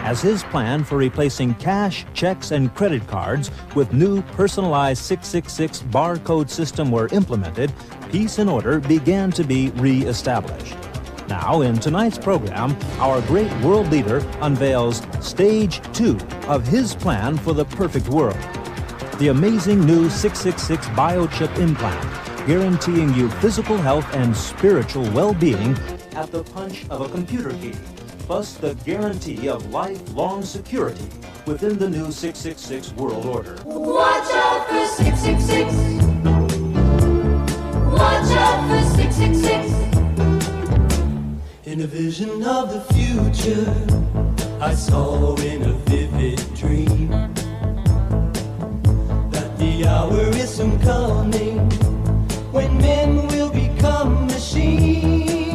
has his plan for replacing cash, checks, and credit cards with new personalized 666 barcode system were implemented, peace and order began to be re-established. Now, in tonight's program, our great world leader unveils Stage 2 of his plan for the perfect world. The amazing new 666 biochip implant, guaranteeing you physical health and spiritual well-being at the punch of a computer key, plus the guarantee of lifelong security within the new 666 world order. Watch out for 666. Watch out for 666. In a vision of the future, I saw in a vivid dream that the hour is soon coming when men will become machines.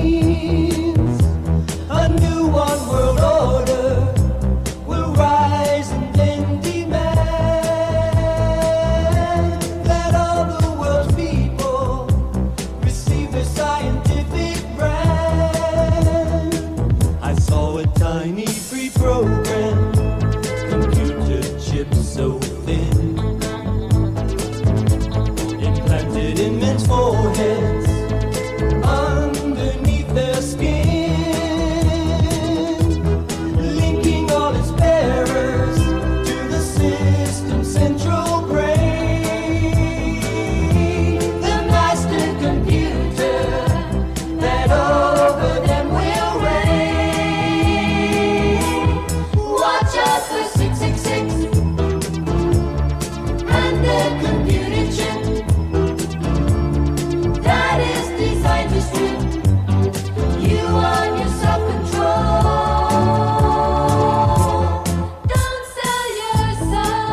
A new one world order will rise and then demand that all the world's people receive their scientific brand. I saw a tiny pre-programmed computer chip so thin, implanted in men's foreheads underneath their skin, linking all its bearers to the system's central brain. The master computer that over them will reign. Watch out for 666 and their computer chip that is designed to strip you on your self-control. Don't sell your soul.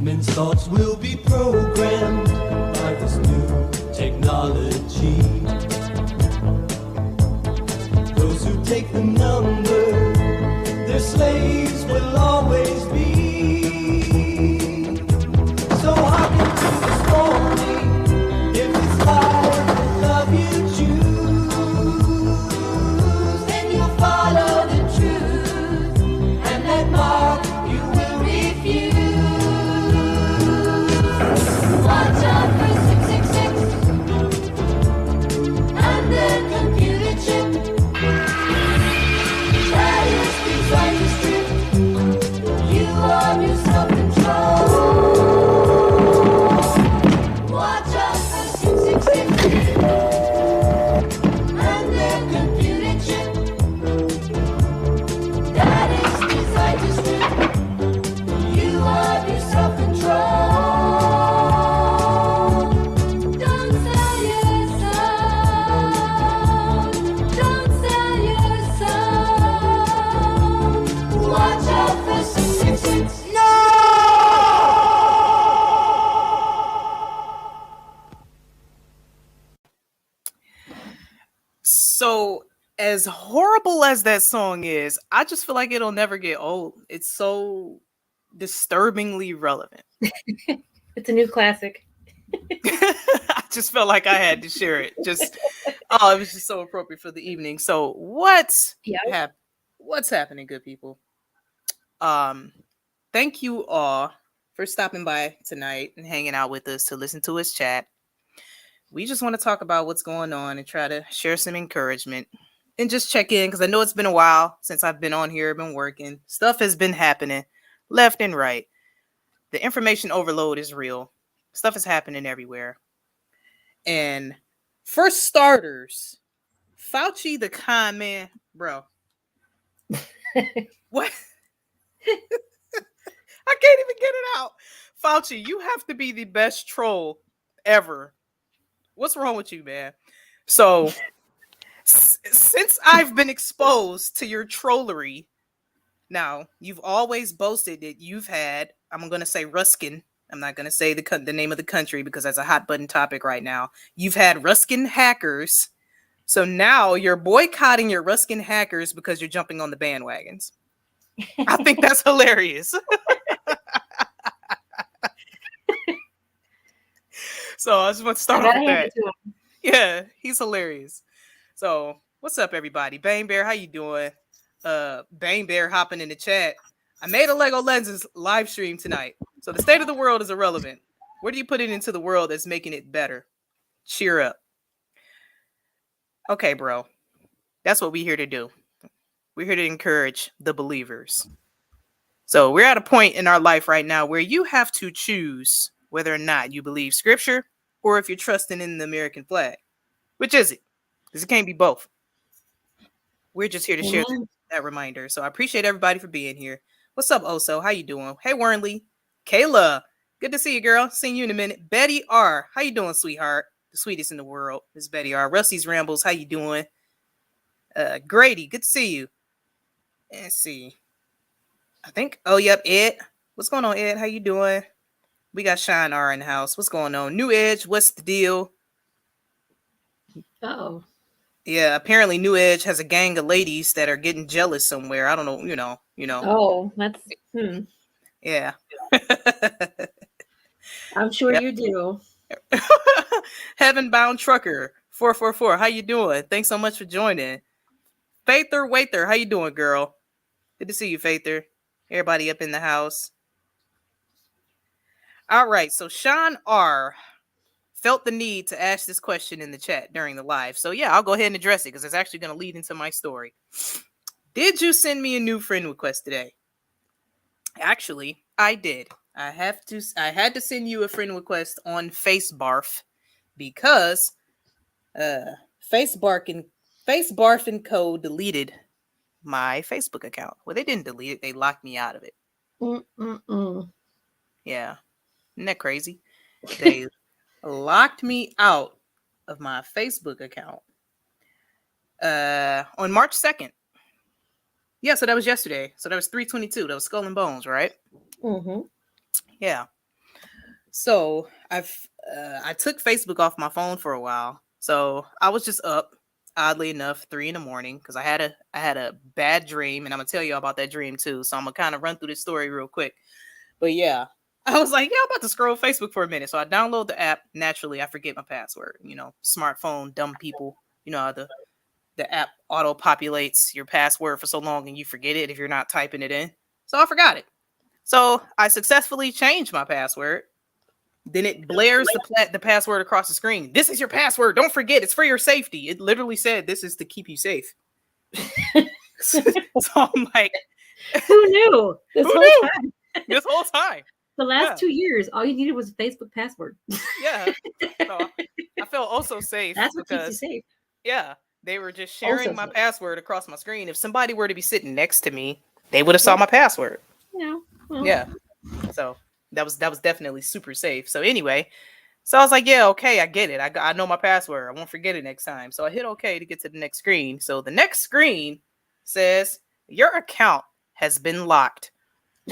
Men's thoughts will be programmed by this new technology. Those who take the number, their slaves will always be. So hop into this morning, if it's life and love you choose, Then you'll follow the truth, and that mark you will refuse. Watch out for 666 and their computer chip that is designed to strip you of your self-control. Watch out for 666 and their computer chip that is designed to strip you of your self-control. Don't sell your soul. Don't sell your soul. Watch out for 666. So, as horrible as that song is, I just feel like it'll never get old. It's so disturbingly relevant. It's a new classic. I just felt like I had to share it. It was just so appropriate for the evening. So, what's happening, good people? Thank you all for stopping by tonight and hanging out with us to listen to us chat. We just want to talk about what's going on and try to share some encouragement and just check in because I know it's been a while since I've been on here, been working. Stuff has been happening left and right. The information overload is real. Stuff is happening everywhere. And for starters, Fauci the con man, bro. What? I can't even get it out. Fauci, you have to be the best troll ever. What's wrong with you, man? So, since I've been exposed to your trollery, now, you've always boasted that you've had, I'm going to say Ruskin. I'm not going to say the name of the country because that's a hot button topic right now. You've had Ruskin hackers. So now you're boycotting your Ruskin hackers because you're jumping on the bandwagons. I think that's hilarious. So I just want to start off with that. Yeah, he's hilarious. So, what's up, everybody? Bang Bear, how you doing? Bang Bear hopping in the chat. I made a Lego Lenses live stream tonight. So the state of the world is irrelevant. Where do you put it into the world that's making it better? Cheer up. Okay, bro. That's what we're here to do. We're here to encourage the believers. So we're at a point in our life right now where you have to choose whether or not you believe scripture or if you're trusting in the American flag. Which is it? Because it can't be both. We're just here to share that reminder. So I appreciate everybody for being here. What's up, Oso? How you doing? Hey, Warrenly. Kayla. Good to see you, girl. Seen you in a minute. Betty R. How you doing, sweetheart? The sweetest in the world is Betty R. Rusty's Rambles. How you doing? Grady. Good to see you. Let's see. I think. Oh, yep. Ed. What's going on, Ed? How you doing? We got Shine R in the house. What's going on? New Edge. What's the deal? Oh. Yeah, apparently New Edge has a gang of ladies that are getting jealous somewhere. I don't know, you know. Oh, that's Yeah. I'm sure you do. Heaven Bound Trucker 444. How you doing? Thanks so much for joining. Faither Waither, how you doing, girl? Good to see you, Faither. Everybody up in the house. All right, so Sean R felt the need to ask this question in the chat during the live. So yeah, I'll go ahead and address it because it's actually going to lead into my story. Did you send me a new friend request today? Actually, I did. I had to send you a friend request on FaceBarf because FaceBarf and Co deleted my Facebook account. Well, they didn't delete it. They locked me out of it. Yeah. Isn't that crazy? They locked me out of my Facebook account on March 2nd. Yeah, so that was yesterday. So that was 3/22. That was Skull and Bones, right? Mm-hmm. Yeah. So I took Facebook off my phone for a while. So I was just up, oddly enough, 3 a.m. because I had a bad dream, and I'm gonna tell you about that dream too. So I'm gonna kind of run through this story real quick. But yeah, I was like, yeah, I'm about to scroll Facebook for a minute. So I download the app. Naturally, I forget my password. You know, smartphone, dumb people. You know how the app auto populates your password for so long and you forget it if you're not typing it in. So I forgot it. So I successfully changed my password. Then it blares the password across the screen. This is your password. Don't forget. It's for your safety. It literally said this is to keep you safe. So I'm like, Who knew? This whole time. The last 2 years, all you needed was a Facebook password. Yeah. So I felt also safe. That's what keeps you safe. Yeah. They were just sharing my password across my screen. If somebody were to be sitting next to me, they would have saw my password. Yeah. Well. Yeah. So that was definitely super safe. So anyway, so I was like, yeah, okay, I get it. I know my password. I won't forget it next time. So I hit okay to get to the next screen. So the next screen says your account has been locked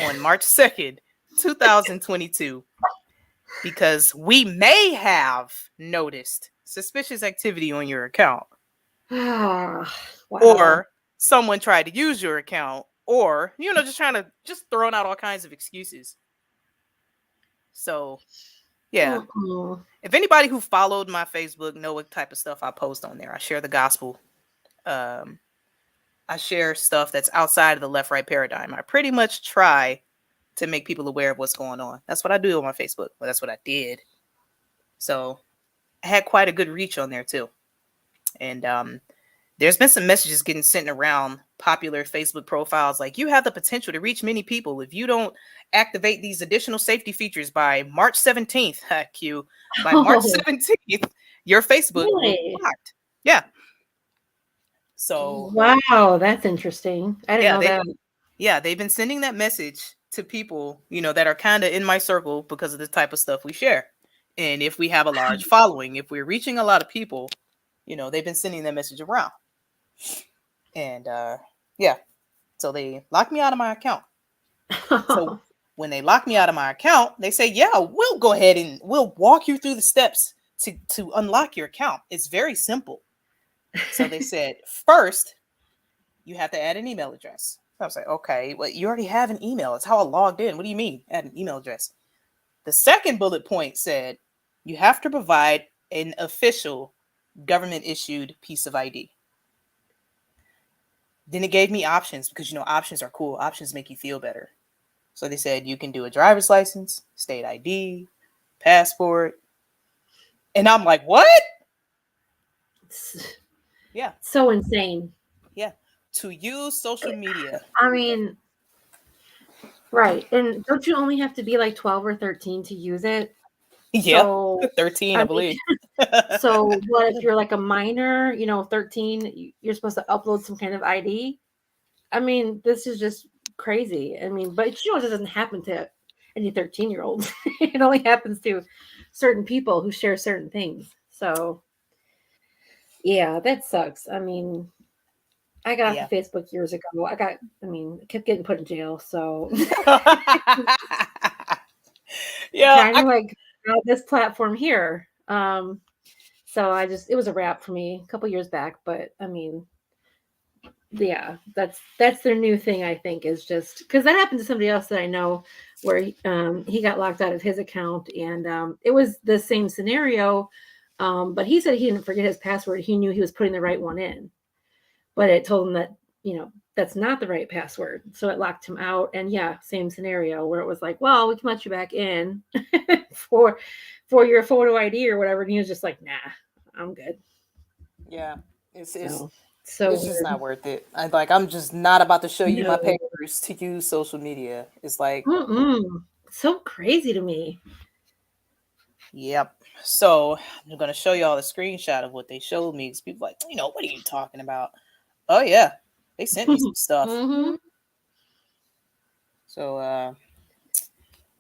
on March 2nd, 2022, because we may have noticed suspicious activity on your account. Wow. Or someone tried to use your account, or just throwing out all kinds of excuses. So yeah. If anybody who followed my Facebook know what type of stuff I post on there, I share the gospel. I share stuff that's outside of the left-right paradigm. I pretty much try to make people aware of what's going on. That's what I do on my Facebook. Well, that's what I did. So I had quite a good reach on there too. And there's been some messages getting sent around popular Facebook profiles like, you have the potential to reach many people if you don't activate these additional safety features by March 17th. Q. By March 17th, your Facebook will be locked. Yeah. So wow, that's interesting. I didn't know that. Yeah, they've been sending that message to people, that are kind of in my circle because of the type of stuff we share. And if we have a large following, if we're reaching a lot of people, they've been sending that message around. And yeah, so they locked me out of my account. So when they lock me out of my account, they say, yeah, we'll go ahead and we'll walk you through the steps to unlock your account. It's very simple. So they said, first, you have to add an email address. I was like, okay, well, you already have an email. It's how I logged in. What do you mean, add an email address? The second bullet point said, you have to provide an official government-issued piece of ID. Then it gave me options because, you know, options are cool. Options make you feel better. So they said you can do a driver's license, state ID, passport. And I'm like, what? Yeah. So insane. Yeah. To use social media. I mean, right. And don't you only have to be like 12 or 13 to use it? Yeah. So, 13, I believe. So what if you're like a minor, you know, 13, you're supposed to upload some kind of ID? I mean, this is just crazy. I mean, but you know, it doesn't happen to any 13-year-olds. It only happens to certain people who share certain things. So yeah, that sucks. I mean, I got off of Facebook years ago. I kept getting put in jail. So yeah, kind of like this platform here. So it was a wrap for me a couple years back. But I mean, yeah, that's their new thing. I think is just because that happened to somebody else that I know, where he got locked out of his account, and it was the same scenario. But he said he didn't forget his password. He knew he was putting the right one in, but it told him that, you know, that's not the right password. So it locked him out. And yeah, same scenario where it was like, well, we can let you back in for your photo ID or whatever. And he was just like, nah, I'm good. Yeah. It's so it's just not worth it. I'm just not about to show you my papers to use social media. It's like so crazy to me. Yep. So I'm gonna show you all the screenshot of what they showed me. Because people like, you know, what are you talking about? Oh yeah, they sent me some stuff. So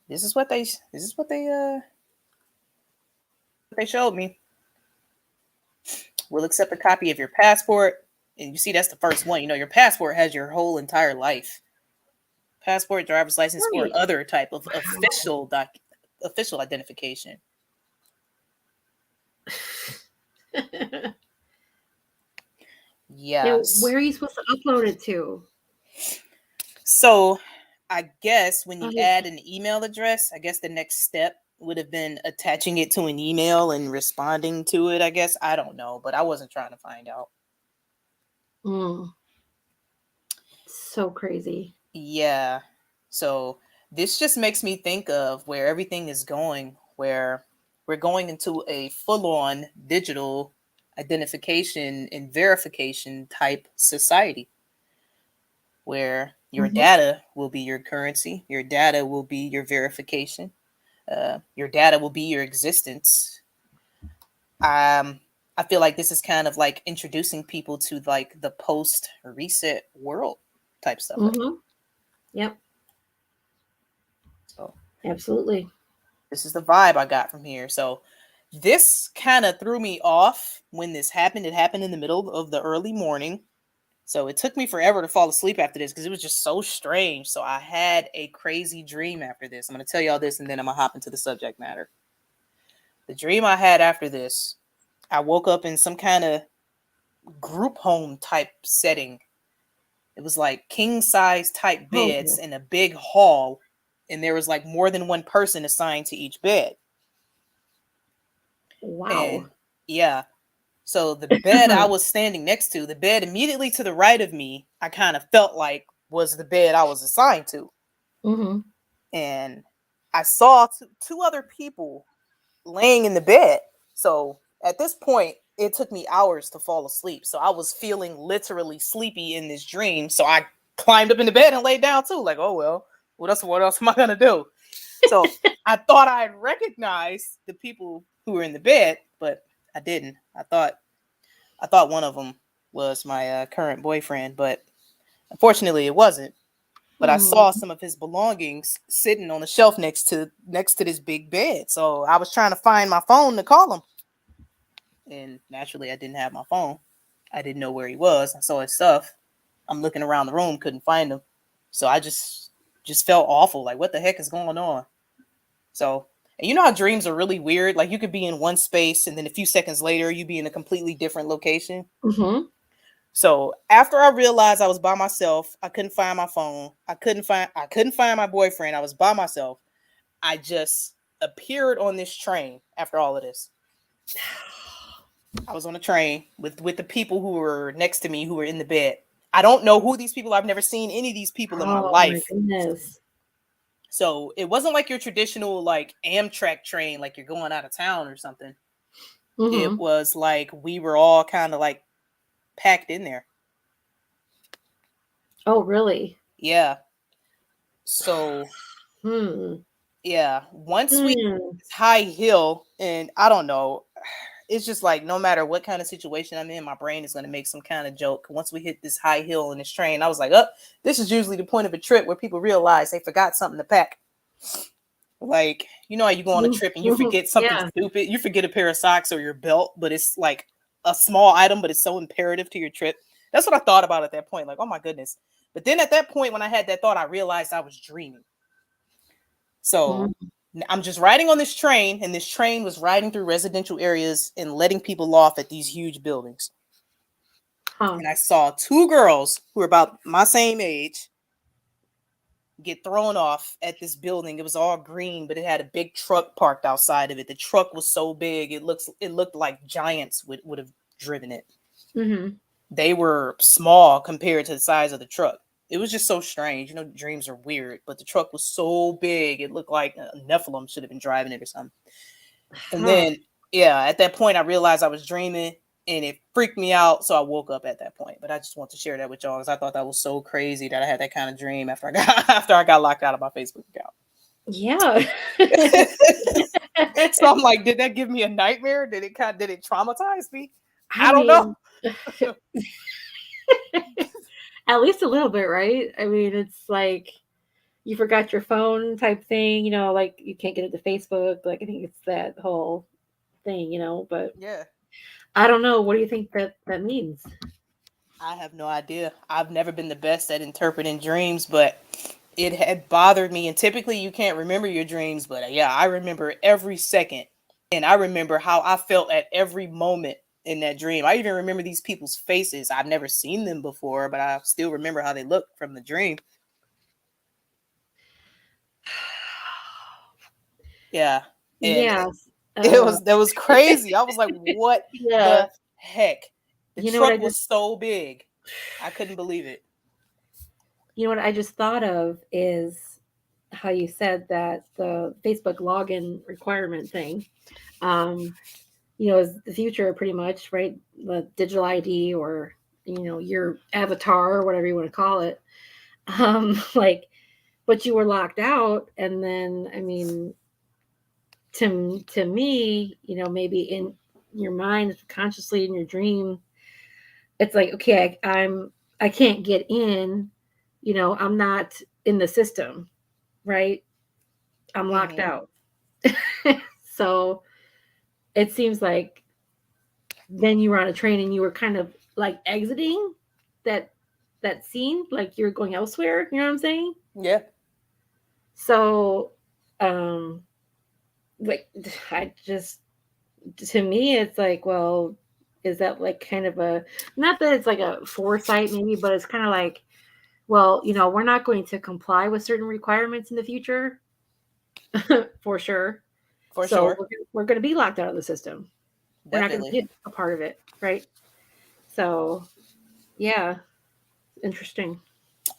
this is what they showed me. We'll accept a copy of your passport. And you see, that's the first one. You know, your passport has your whole entire life. Passport, driver's license, or other type of official identification. Yes. Where are you supposed to upload it to? So I guess when you add an email address, I guess the next step would have been attaching it to an email and responding to it, I guess. I don't know, but I wasn't trying to find out. So crazy. Yeah. So this just makes me think of where everything is going, where we're going into a full-on digital identification and verification type society, where your data will be your currency, your data will be your verification, your data will be your existence. I feel like this is kind of like introducing people to like the post reset world type stuff. Yep. So absolutely. This is the vibe I got from here. So this kind of threw me off when this happened. It happened in the middle of the early morning. So it took me forever to fall asleep after this because it was just so strange. So I had a crazy dream after this. I'm going to tell y'all this and then I'm going to hop into the subject matter. The dream I had after this, I woke up in some kind of group home type setting. It was like king size type beds in a big hall. And there was like more than one person assigned to each bed. Wow. And yeah. So the bed I was standing next to, the bed immediately to the right of me, I kind of felt like was the bed I was assigned to. And I saw two other people laying in the bed. So at this point, it took me hours to fall asleep. So I was feeling literally sleepy in this dream. So I climbed up in the bed and laid down too. Like, oh, well, what else am I going to do? So I thought I'd recognize the people who were in the bed, but I didn't. I thought one of them was my current boyfriend, but unfortunately it wasn't. But I saw some of his belongings sitting on the shelf next to this big bed. So I was trying to find my phone to call him. And naturally I didn't have my phone. I didn't know where he was. I saw his stuff. I'm looking around the room, couldn't find him. So I just felt awful. Like, what the heck is going on? So, and you know how dreams are really weird? Like you could be in one space and then a few seconds later you be in a completely different location. So after I realized I was by myself, I couldn't find my phone. I couldn't find my boyfriend. I was by myself. I just appeared on this train after all of this. I was on a train with the people who were next to me, who were in the bed. I don't know who these people are. I've never seen any of these people in my Oh my life. goodness. So it wasn't like your traditional like Amtrak train, like you're going out of town or something. It Mhm. was like we were all kind of like packed in there. Oh, really? Yeah. So Hmm. yeah, once we Hmm. high hill, and I don't know, it's just like no matter what kind of situation I'm in, my brain is going to make some kind of joke. Once we hit this high hill in this train, I was like, oh, this is usually the point of a trip where people realize they forgot something to pack. Like, you know how you go on a trip and you forget something Yeah. stupid? You forget a pair of socks or your belt, but it's like a small item, but it's so imperative to your trip. That's what I thought about at that point. Like, oh my goodness. But then at that point, when I had that thought, I realized I was dreaming. So I'm just riding on this train, and this train was riding through residential areas and letting people off at these huge buildings. Huh. And I saw two girls who were about my same age get thrown off at this building. It was all green, but it had a big truck parked outside of it. The truck was so big, it looked like giants would have driven it. Mhm. They were small compared to the size of the truck. It was just so strange. You know, dreams are weird, but the truck was so big, it looked like a Nephilim should have been driving it or something. And Huh. then, yeah, at that point, I realized I was dreaming, and it freaked me out. So I woke up at that point. But I just want to share that with y'all because I thought that was so crazy that I had that kind of dream after I got locked out of my Facebook account. Yeah. So I'm like, did that give me a nightmare? Did it traumatize me? I I don't know. mean, at least a little bit, right? I mean, it's like you forgot your phone type thing, you know, like you can't get into Facebook. Like I think it's that whole thing, you know, but Yeah. I don't know. What do you think that means? I have no idea. I've never been the best at interpreting dreams, but it had bothered me. And typically you can't remember your dreams, but yeah, I remember every second. And I remember how I felt at every moment in that dream. I even remember these people's faces. I've never seen them before, but I still remember how they looked from the dream. Yeah. And Yes. that was crazy. I was like, what Yeah. the heck? The You know what I truck was just so big. I couldn't believe it. you know what I just thought of is how you said that the Facebook login requirement thing, um, you know, is the future pretty much, right? The digital ID or you know your avatar or whatever you want to call it. Like, but you were locked out, and then I mean, to me, you know, maybe in your mind, consciously in your dream, it's like, okay, I can't get in, you know, I'm not in the system, right? I'm locked Mhm. out. So it seems like then you were on a train and you were kind of like exiting that that scene, like you're going elsewhere, you know what I'm saying? Yeah. So like I just to me it's like, well, is that like kind of a, not that it's like a foresight maybe, but it's kind of like, well, you know, we're not going to comply with certain requirements in the future for sure. For So sure. we're going to be locked out of the system. We're not going to Definitely. be a part of it, right? So yeah, interesting.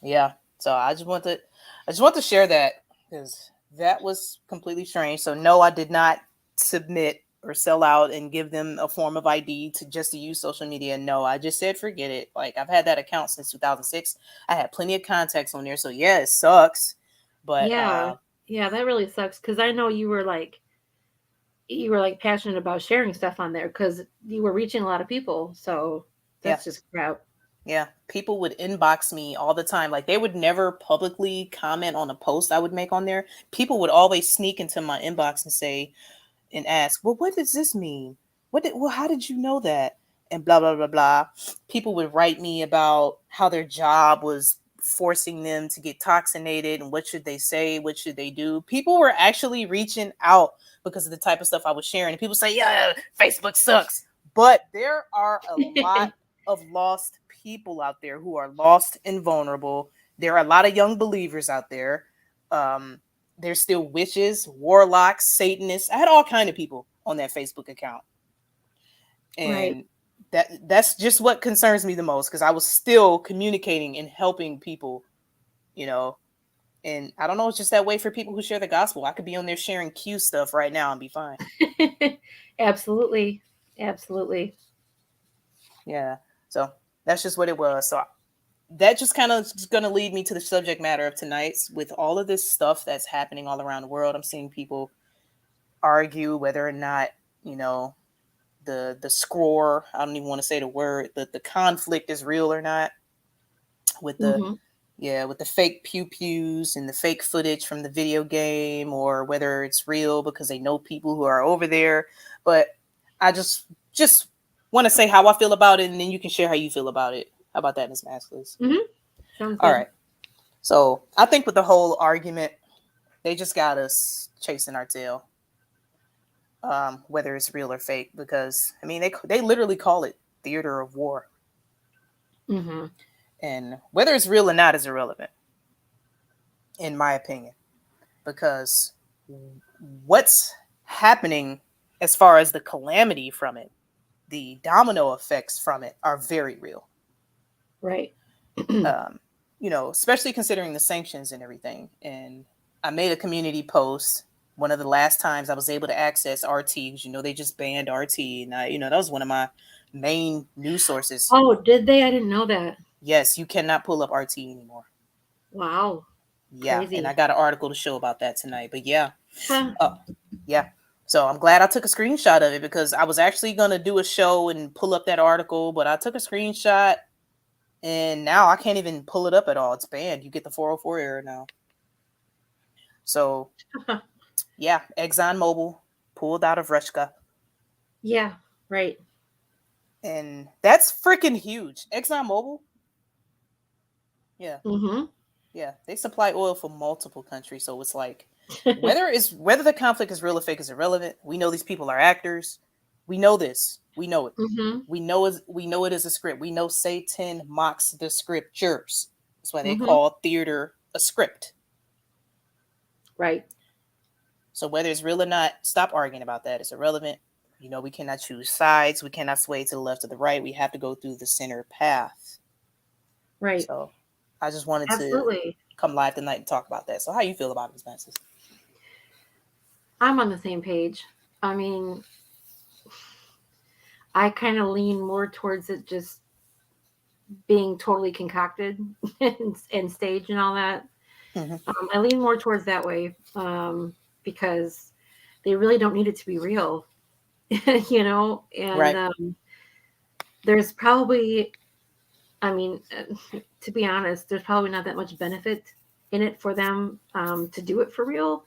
Yeah. So I just want to share that because that was completely strange. So no, I did not submit or sell out and give them a form of ID to use social media. No, I just said forget it. Like I've had that account since 2006. I had plenty of contacts on there. So yeah, it sucks. But Yeah, yeah, that really sucks because I know you were like passionate about sharing stuff on there because you were reaching a lot of people. So yeah. that's just crap. Yeah, people would inbox me all the time. Like they would never publicly comment on a post I would make on there. People would always sneak into my inbox and say and ask, "Well, what does this mean? How did you know that?" And blah blah blah blah. People would write me about how their job was forcing them to get toxinated and what should they say, what should they do. People were actually reaching out because of the type of stuff I was sharing. And people say, "Yeah, Facebook sucks." But there are a lot of lost people out there who are lost and vulnerable. There are a lot of young believers out there. There's still witches, warlocks, Satanists. I had all kind of people on that Facebook account. Right. And that's just what concerns me the most, because I was still communicating and helping people, you know. And I don't know, it's just that way for people who share the gospel. I could be on there sharing Q stuff right now and be fine. Absolutely. Absolutely. Yeah. So that's just what it was. So that just kind of is going to lead me to the subject matter of tonight's. With all of this stuff that's happening all around the world, I'm seeing people argue whether or not, you know, the score, I don't even want to say the word, the conflict is real or not, with the Mhm. with the fake pew pews and the fake footage from the video game, or whether it's real because they know people who are over there. But I just want to say how I feel about it, and then you can share how you feel about it. How about that, Miss Maskless? Mhm. Sounds All good. right. So I think with the whole argument, they just got us chasing our tail, whether it's real or fake. Because I mean, they literally call it theater of war, Mhm. and whether it's real or not is irrelevant, in my opinion. Because what's happening as far as the calamity from it, the domino effects from it, are very real. Right. Um, you know, especially considering the sanctions and everything. And I made a community post. One of the last times I was able to access RT, because you know they just banned RT, and that was one of my main news sources. Oh, did they? I didn't know that. Yes, you cannot pull up RT anymore. Wow. Yeah, and I Crazy. got an article to show about that tonight. But yeah, Huh. yeah. So I'm glad I took a screenshot of it, because I was actually gonna do a show and pull up that article, but I took a screenshot, and now I can't even pull it up at all. It's banned. You get the 404 error now. So yeah, ExxonMobil pulled out of Russia, Yeah. Right. and that's freaking huge. ExxonMobil, yeah, Mhm. yeah, they supply oil for multiple countries. So it's like whether the conflict is real or fake is irrelevant. We know these people are actors. We know this. We know it. Mhm. We know it is a script. We know Satan mocks the scriptures. That's why they Mhm. call theater a script. Right. So whether it's real or not, stop arguing about that. It's irrelevant. You know, we cannot choose sides. We cannot sway to the left or the right. We have to go through the center path. Right. So I just wanted to Absolutely. come live tonight and talk about that. So how you feel about it, Ms. Francis? I'm on the same page. I mean, I kind of lean more towards it just being totally concocted and staged and all that. Mm-hmm. I lean more towards that way because they really don't need it to be real, you know. And Right. there's probably, I mean, to be honest, there's probably not that much benefit in it for them to do it for real,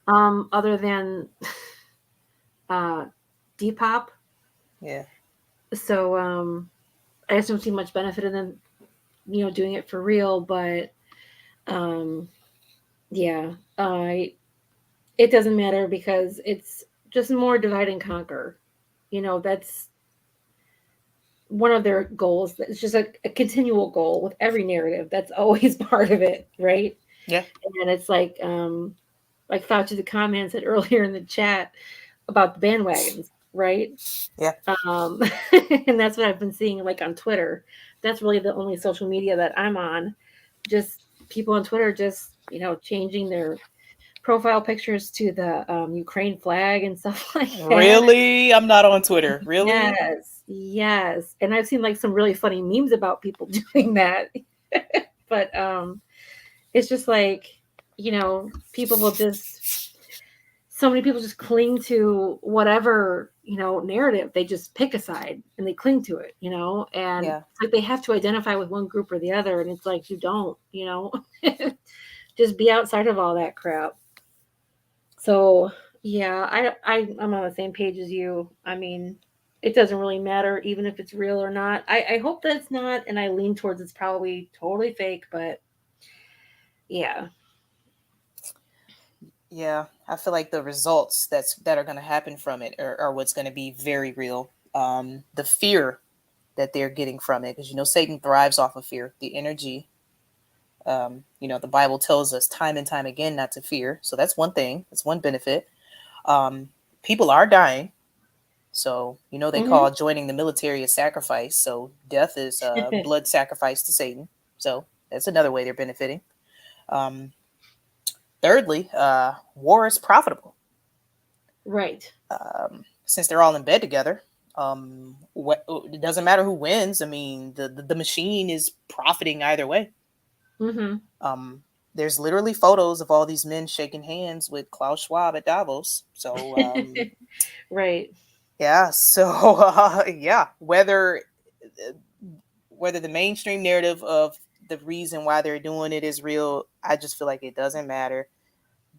other than Depop. Yeah. So I just don't see much benefit in them, doing it for real. But um, yeah, it doesn't matter because it's just more divide and conquer. That's one of their goals. It's just a continual goal with every narrative. That's always part of it, right? Yeah. And it's like Fauci the comment said earlier in the chat about the bandwagons, right? Yeah. Um, and that's what I've been seeing like on Twitter. That's really the only social media that I'm on. Just people on Twitter just, changing their profile pictures to the Ukraine flag and stuff like that. Really? I'm not on Twitter. Really? Yes, yes. And I've seen like some really funny memes about people doing that. But it's just like, people will just so many people just cling to whatever, narrative. They just pick a side and they cling to it, and Yeah. it's like they have to identify with one group or the other. And it's like, you don't, just be outside of all that crap. So yeah, I'm on the same page as you. I mean, it doesn't really matter even if it's real or not. I hope that it's not, and I lean towards it's probably totally fake, but yeah. Yeah. I feel like the results that are going to happen from it are what's going to be very real. The fear that they're getting from it, because Satan thrives off of fear. The energy. The Bible tells us time and time again not to fear. So that's one thing. That's one benefit. People are dying. So, you know, they Mhm. call joining the military a sacrifice. So death is blood sacrifice to Satan. So that's another way they're benefiting. Um, thirdly, war is profitable. Right. Since they're all in bed together, it doesn't matter who wins. I mean, the machine is profiting either way. Mm-hmm. There's literally photos of all these men shaking hands with Klaus Schwab at Davos. So, Right. yeah. So, yeah, whether the mainstream narrative of the reason why they're doing it is real, I just feel like it doesn't matter.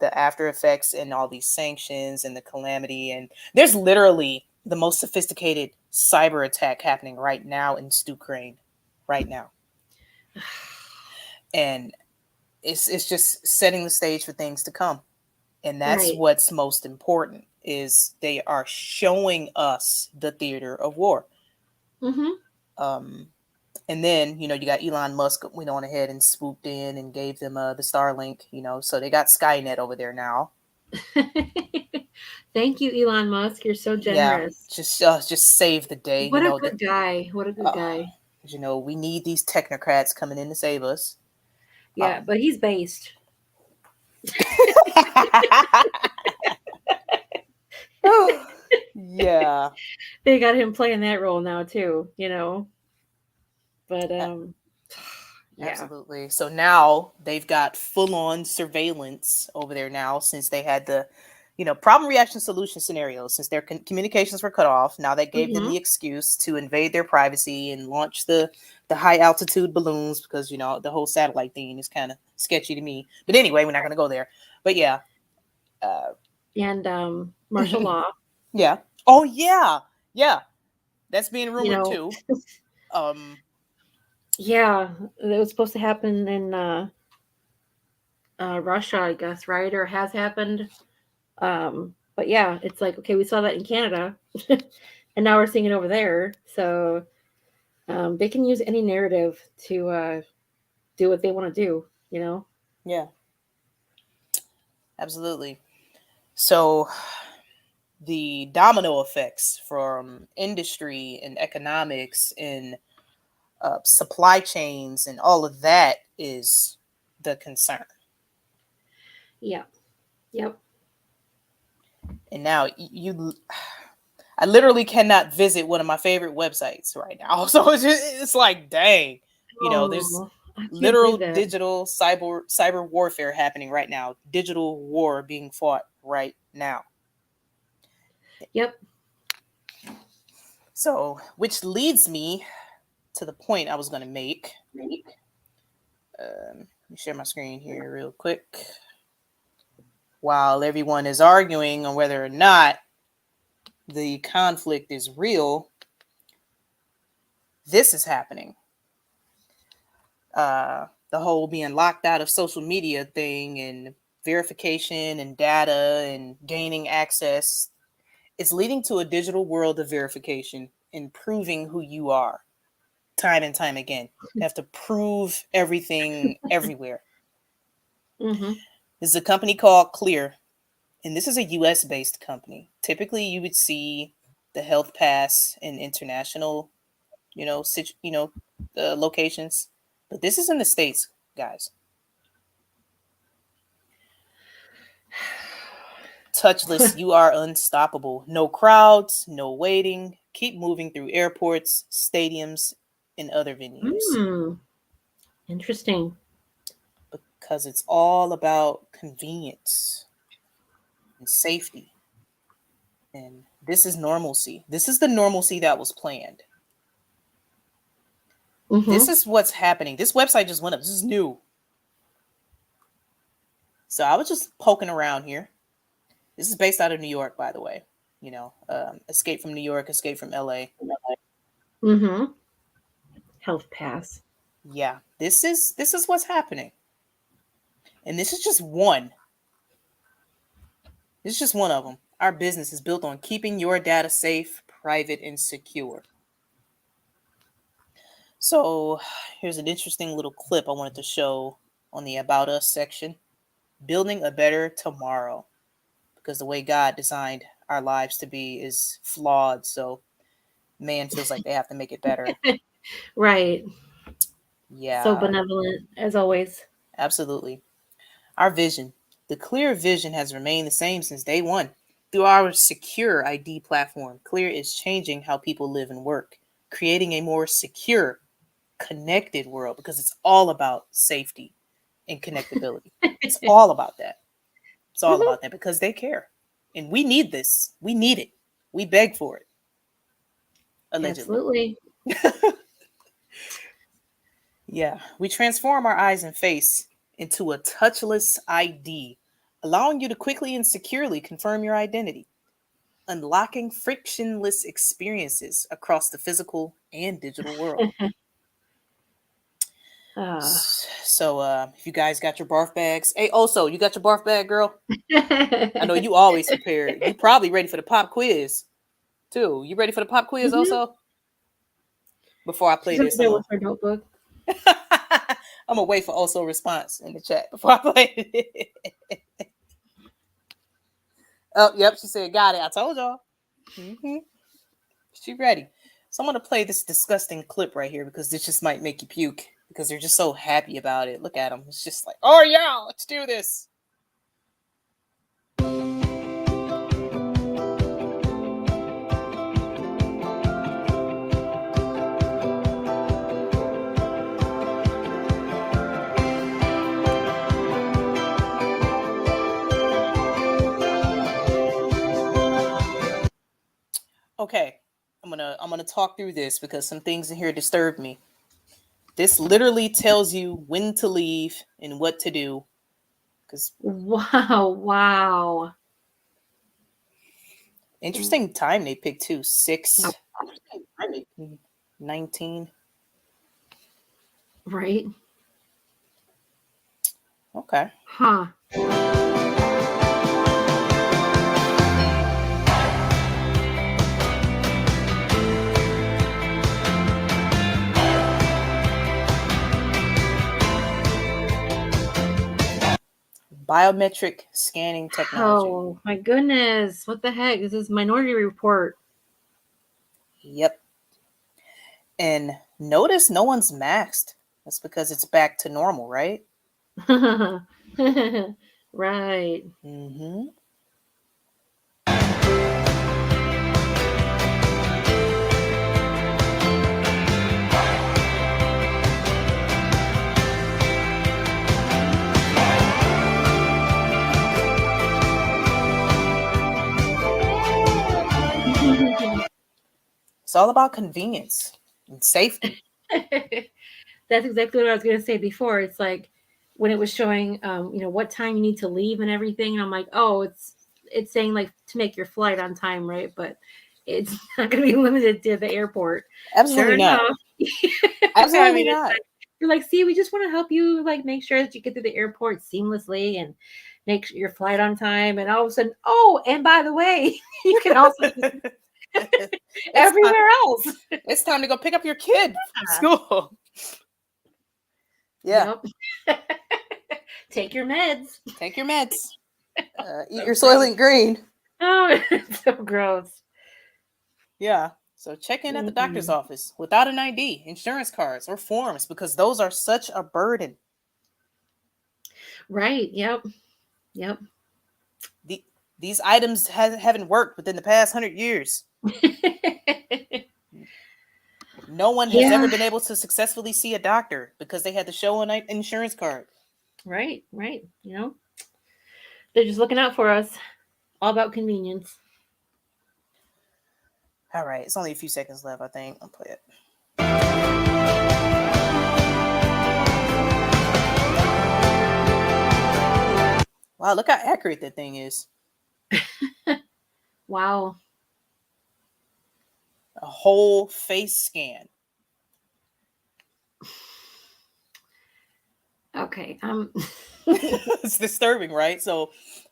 The after effects and all these sanctions and the calamity, and there's literally the most sophisticated cyber attack happening right now in Ukraine, right now, and it's just setting the stage for things to come, and that's Right. what's most important. Is they are showing us the theater of war. Mm-hmm. Um, and then, you know, you got Elon Musk went on ahead and swooped in and gave them the Starlink, you know, so they got Skynet over there now. Thank you, Elon Musk. You're so Yeah, generous. just save the day. What You a know, good guy. What a good guy. you know, we need these technocrats coming in to save us. Yeah, but he's based. Yeah, They got him playing that role now too, you know. But yeah. absolutely. So now they've got full on surveillance over there now, since they had the, you know, problem reaction solution scenarios, since their communications were cut off. Now that gave them Mhm. the excuse to invade their privacy and launch the high altitude balloons, because, you know, the whole satellite thing is kind of sketchy to me. But anyway, we're not going to go there. But yeah. And martial law, Yeah. Oh yeah. Yeah. That's being you rumored know. too. Um Yeah, it was supposed to happen in Russia, I guess, right? Or has happened. But yeah, it's like, okay, we saw that in Canada, and now we're seeing it over there. So they can use any narrative to do what they want to do, you know? yeah, absolutely. So the domino effects from industry and economics and supply chains and all of that is the concern. Yeah. Yep. And now I literally cannot visit one of my favorite websites right now. So it's like, dang, you know, there's Oh, I can't literal believe that. digital cyber warfare happening right now. Digital war being fought right now. Yep. So, which leads me to the point I was going to make. Let me share my screen here real quick. While everyone is arguing on whether or not the conflict is real, this is happening. The whole being locked out of social media thing and verification and data and gaining access, it's leading to a digital world of verification and proving who you are time and time again. You have to prove everything everywhere. Mm-hmm. This is a company called Clear, and this is a US based company. Typically, you would see the health pass in international, locations, but this is in the States, guys. Touchless, you are unstoppable. No crowds, no waiting. Keep moving through airports, stadiums, and other venues, Interesting. because it's all about convenience and safety. And this is normalcy. This is the normalcy that was planned. Mm-hmm. This is what's happening. This website just went up. This is new. So I was just poking around here. This is based out of New York, by the way. You know, Escape from New York, Escape from LA. Mm-hmm. Health pass. Yeah, this is what's happening. And this is just one. This is just one of them. Our business is built on keeping your data safe, private, and secure. So here's an interesting little clip I wanted to show on the About Us section. Building a better tomorrow. Because the way God designed our lives to be is flawed. So man feels like they have to make it better. Right. Yeah, So benevolent as always. absolutely. Our vision, the Clear vision has remained the same since day one. Through our secure ID platform, Clear is changing how people live and work, creating a more secure, connected world because it's all about safety and connectability. It's all about that. It's all about that because they care. And we need this. We need it. We beg for it. Allegedly. Absolutely. Yeah. We transform our eyes and face into a touchless ID, allowing you to quickly and securely confirm your identity, unlocking frictionless experiences across the physical and digital world. So, if you guys got your barf bags, hey, also, you got your barf bag, girl? I know you always prepared. You probably ready for the pop quiz, too. You ready for the pop quiz, Mhm. also? Before I play She's this, over there with her notebook. I'm gonna wait for also response in the chat before I play it. Oh, yep, she said, got it. I told y'all. She ready. So I'm gonna play this disgusting clip right here because this just might make you puke because they're just so happy about it. Look at them. It's just like, oh yeah, let's do this. Okay, I'm gonna talk through this because some things in here disturbed me. This literally tells you when to leave and what to do. Because Wow. interesting time they picked too. 6/19. Right. Okay. Huh. Biometric scanning technology. Oh my goodness. What the heck? This is Minority Report. Yep. And notice no one's masked. That's because it's back to normal, right? Right. Mm-hmm. It's all about convenience and safety. That's exactly what I was going to say before. It's like when it was showing, what time you need to leave and everything. And I'm like, oh, it's saying like to make your flight on time, right? But it's not going to be limited to the airport. Absolutely Sure not. enough. Absolutely it's not. like, you're like, see, we just want to help you like make sure that you get to the airport seamlessly and make your flight on time. And all of a sudden, oh, and by the way, you can also everywhere else. It's time to go pick up your kid from school. Yeah. Yep. Take your meds. Take your meds. Eat your Soylent Green. Oh, it's so gross. Yeah. So check in at the doctor's office without an ID, insurance cards, or forms because those are such a burden. Right. Yep. Yep. These items haven't worked within the past 100 years. No one has ever been able to successfully see a doctor because they had to show an insurance card. Right. Right. They're just looking out for us. All about convenience. All right. It's only a few seconds left, I think. I'll play it. Wow, look how accurate that thing is. Wow. A whole face scan. Okay. It's disturbing, right? So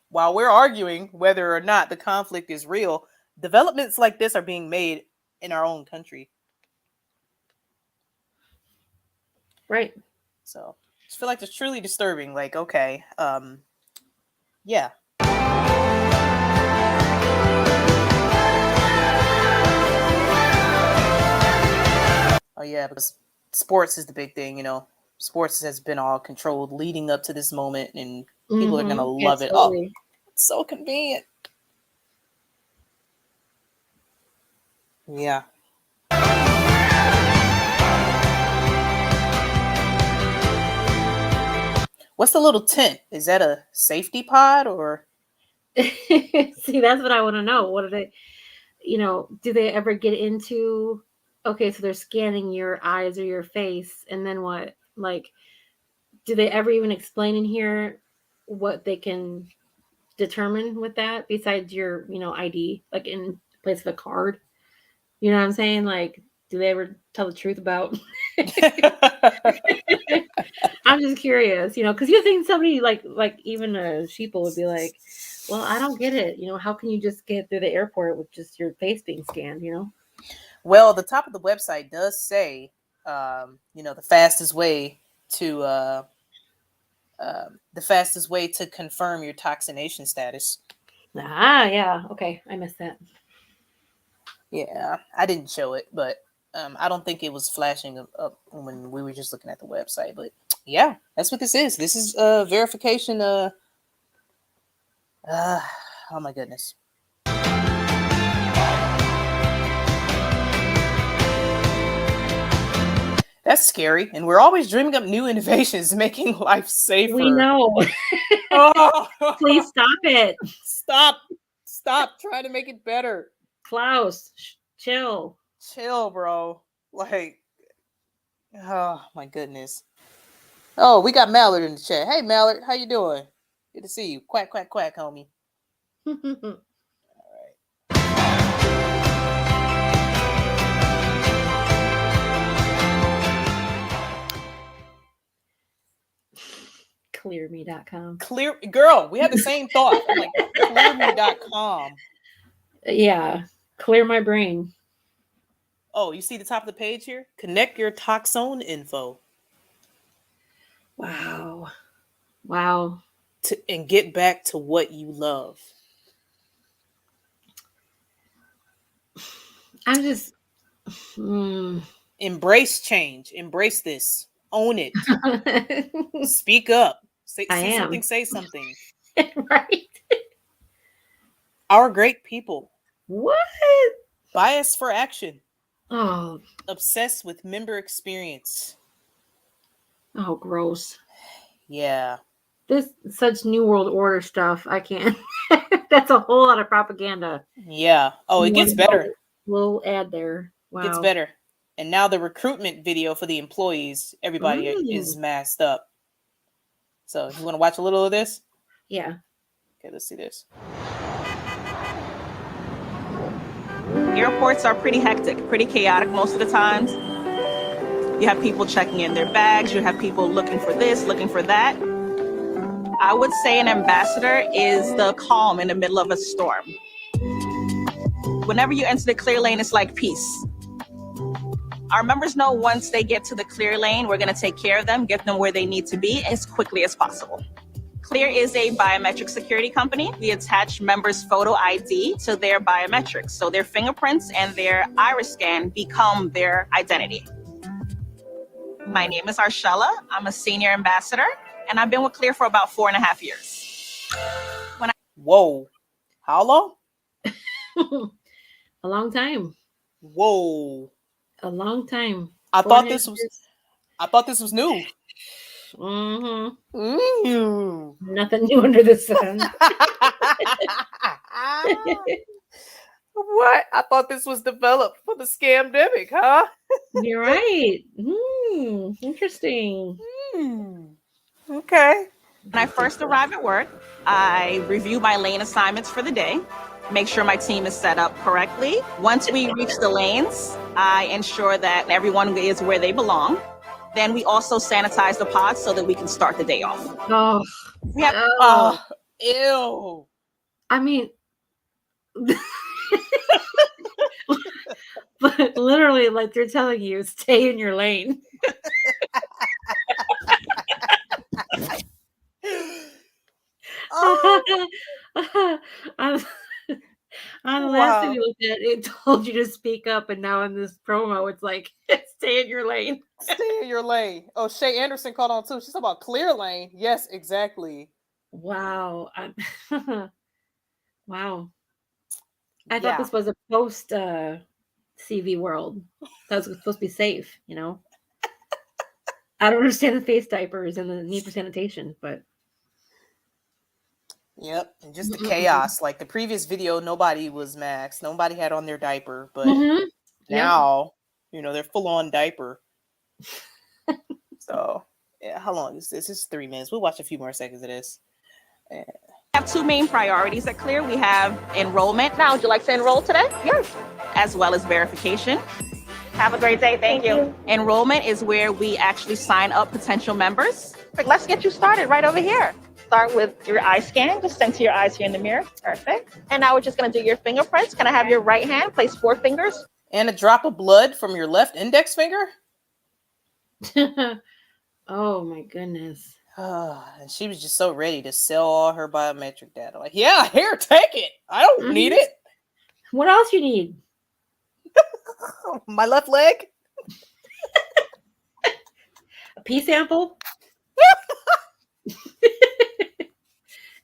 while we're arguing whether or not the conflict is real, developments like this are being made in our own country. Right. So I just feel like it's truly disturbing. Like, okay, yeah. Oh yeah, because sports is the big thing. Sports has been all controlled leading up to this moment, and people are gonna Yeah, love it. Oh, totally. it's so convenient. Yeah. What's the little tent? Is that a safety pod or? See, that's what I want to know. What do they, do they ever get into, okay, so they're scanning your eyes or your face, and then what? Like, do they ever even explain in here what they can determine with that besides your, ID, like in place of a card? You know what I'm saying? Like, do they ever tell the truth about? I'm just curious, because you think somebody like even a sheeple would be like, well, I don't get it. How can you just get through the airport with just your face being scanned? Well, the top of the website does say, the fastest way to confirm your toxination status. Ah, yeah. Okay, I missed that. Yeah, I didn't show it, but I don't think it was flashing up when we were just looking at the website. But yeah, that's what this is. This is verification. Oh my goodness. That's scary, and we're always dreaming up new innovations, making life safer. We know. Oh, Please stop it, stop trying to make it better. Klaus. Chill, bro. Like, oh my goodness. Oh, we got Mallard in the chat. Hey, Mallard, how you doing? Good to see you. Quack, quack, quack, homie. Clearme.com. Girl, we had the same thought. I'm like, clearme.com. Yeah, clear my brain. Oh, you see the top of the page here? Connect your toxone info. Wow. And get back to what you love. I'm just embrace change. Embrace this. Own it. Speak up. Say something. Right. Our great people. What? Bias for action. Oh. Obsessed with member experience. Oh, gross. Yeah. This such New World Order stuff. I can't. That's a whole lot of propaganda. Yeah. Oh, it gets better. Little ad there. Wow. It gets better. And now the recruitment video for the employees, everybody is masked up. So you want to watch a little of this? Yeah. Okay, let's see this. Airports are pretty hectic, pretty chaotic most of the times. You have people checking in their bags. You have people looking for this, looking for that. I would say an ambassador is the calm in the middle of a storm. Whenever you enter the clear lane, it's like peace. Our members know once they get to the clear lane, we're going to take care of them, get them where they need to be as quickly as possible. Clear is a biometric security company. We attach members' photo ID to their biometrics. So their fingerprints and their iris scan become their identity. My name is Arshella. I'm a senior ambassador, and I've been with Clear for about 4.5 years. Whoa. How long? A long time. Whoa. A long time. I thought this was new. Mm-hmm. Nothing new under the sun. What? I thought this was developed for the scamdemic, huh? You're right. Interesting. Okay. When I first arrive at work, I review my lane assignments for the day, make sure my team is set up correctly. Once we reach the lanes, I ensure that everyone is where they belong. Then we also sanitize the pods so that we can start the day off. Oh, ew. I mean, but literally, like they're telling you, stay in your lane. On the last thing we looked at, it told you to speak up, and now in this promo, it's like Stay in your lane. Stay in your lane. Oh, Shay Anderson called on too. She's talking about clear lane. Yes, exactly. Wow. Wow. I thought Yeah. this was a post CV world. That was supposed to be safe, you know. I don't understand the face diapers and the need for sanitation, but Yep. And just the Mm-mm-mm. chaos. Like the previous video, nobody was maxed. Nobody had on their diaper. But Mhm. Yep. now, they're full on diaper. So, yeah, how long is this? It's 3 minutes. We'll watch a few more seconds of this. We have two main priorities at Clear. We have enrollment. Now, would you like to enroll today? Yes. As well as verification. Have a great day. Thank you. Enrollment is where we actually sign up potential members. Let's get you started right over here. Start with your eye scan. Just center your eyes here in the mirror. Perfect. And now we're just going to do your fingerprints. Can I have your right hand? Place 4 fingers. And a drop of blood from your left index finger? Oh my goodness. And she was just so ready to sell all her biometric data. Like, yeah, here, take it. I don't need it. What else you need? My left leg? A pee sample?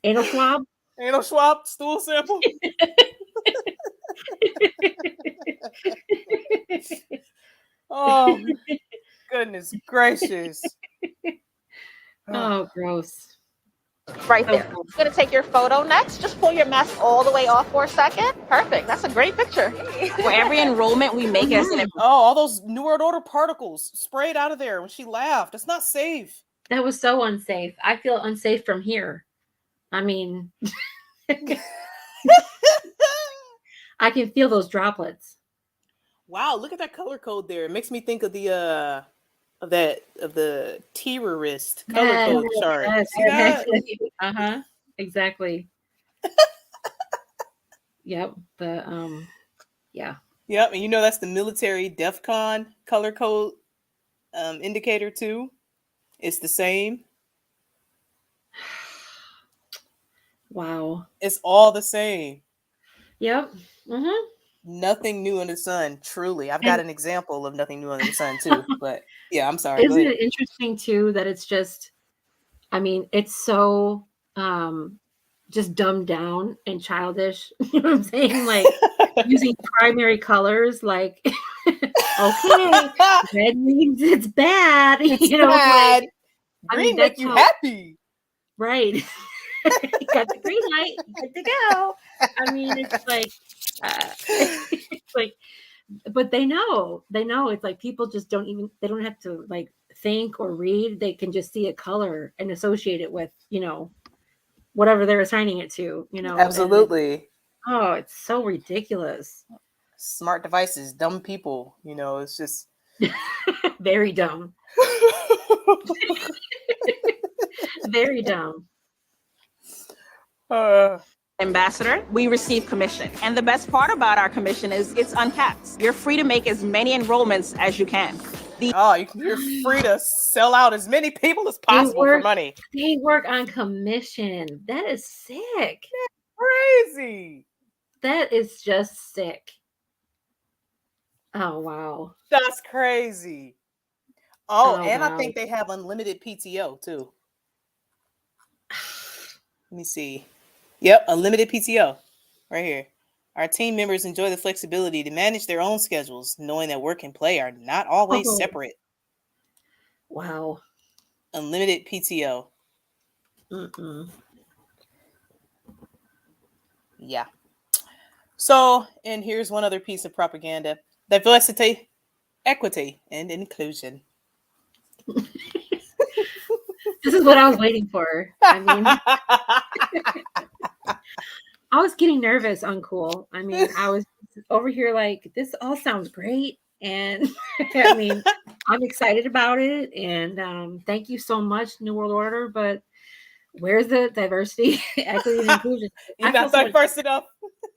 Anal swab? Anal swab, stool sample? Oh, goodness gracious. Oh, gross. Right there. I'm going to take your photo next. Just pull your mask all the way off for a second. Perfect. That's a great picture. For every enrollment we make as an Oh, all those New World Order particles sprayed out of there when she laughed. It's not safe. That was so unsafe. I feel unsafe from here. I mean, I can feel those droplets. Wow, look at that color code there. It makes me think of the terrorist color code chart. Yes, See that? uh-huh. Exactly. Yep. The yeah. Yep, and that's the military DEFCON color code indicator too. It's the same. Wow. It's all the same. Yep. Mm-hmm. Nothing new under the sun. Truly, I've got an example of nothing new under the sun too. But yeah, I'm sorry. Isn't it interesting too that it's just, I mean, it's so just dumbed down and childish. You know what I'm saying? Like using primary colors, like okay, red means it's bad. It's you know, bad. like, Green make you happy. Right. You got the green light, good to go. I mean, it's like, it's like, but they know it's like people just they don't have to like think or read. They can just see a color and associate it with, whatever they're assigning it to, Absolutely. Oh, it's so ridiculous. Smart devices, dumb people, it's just very dumb. Very dumb. Ambassador, we receive commission. And the best part about our commission is it's uncapped. You're free to make as many enrollments as you can. You're free to sell out as many people as possible for money. They work on commission. That is sick. Crazy. That is just sick. Oh, wow. That's crazy. Oh, and wow. I think they have unlimited PTO too. Let me see. Yep, unlimited PTO right here. Our team members enjoy the flexibility to manage their own schedules, knowing that work and play are not always separate. Wow. Unlimited PTO. Yeah. So, and here's one other piece of propaganda. Diversity, equity, and inclusion. This is what I was waiting for. I mean, I was getting nervous on Cool. I mean, I was over here like, this all sounds great. And I mean, I'm excited about it. And thank you so much, New World Order. But where's the diversity, equity, and inclusion? You're not diverse enough.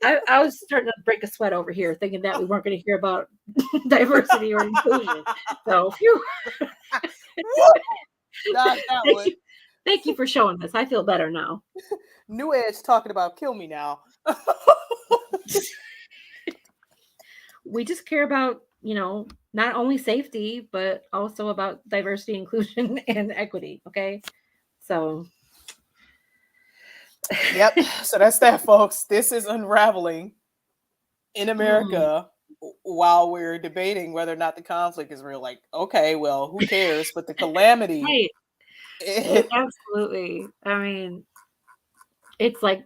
I was starting to break a sweat over here thinking that we weren't going to hear about diversity or inclusion. So, phew. Thank you for showing this. I feel better now. New Edge talking about kill me now. We just care about not only safety, but also about diversity, inclusion, and equity. Okay. So, Yep. So that's that, folks. This is unraveling in mm, America while we're debating whether or not the conflict is real. Like, okay, well, who cares? But the calamity. right. Absolutely. I mean, it's like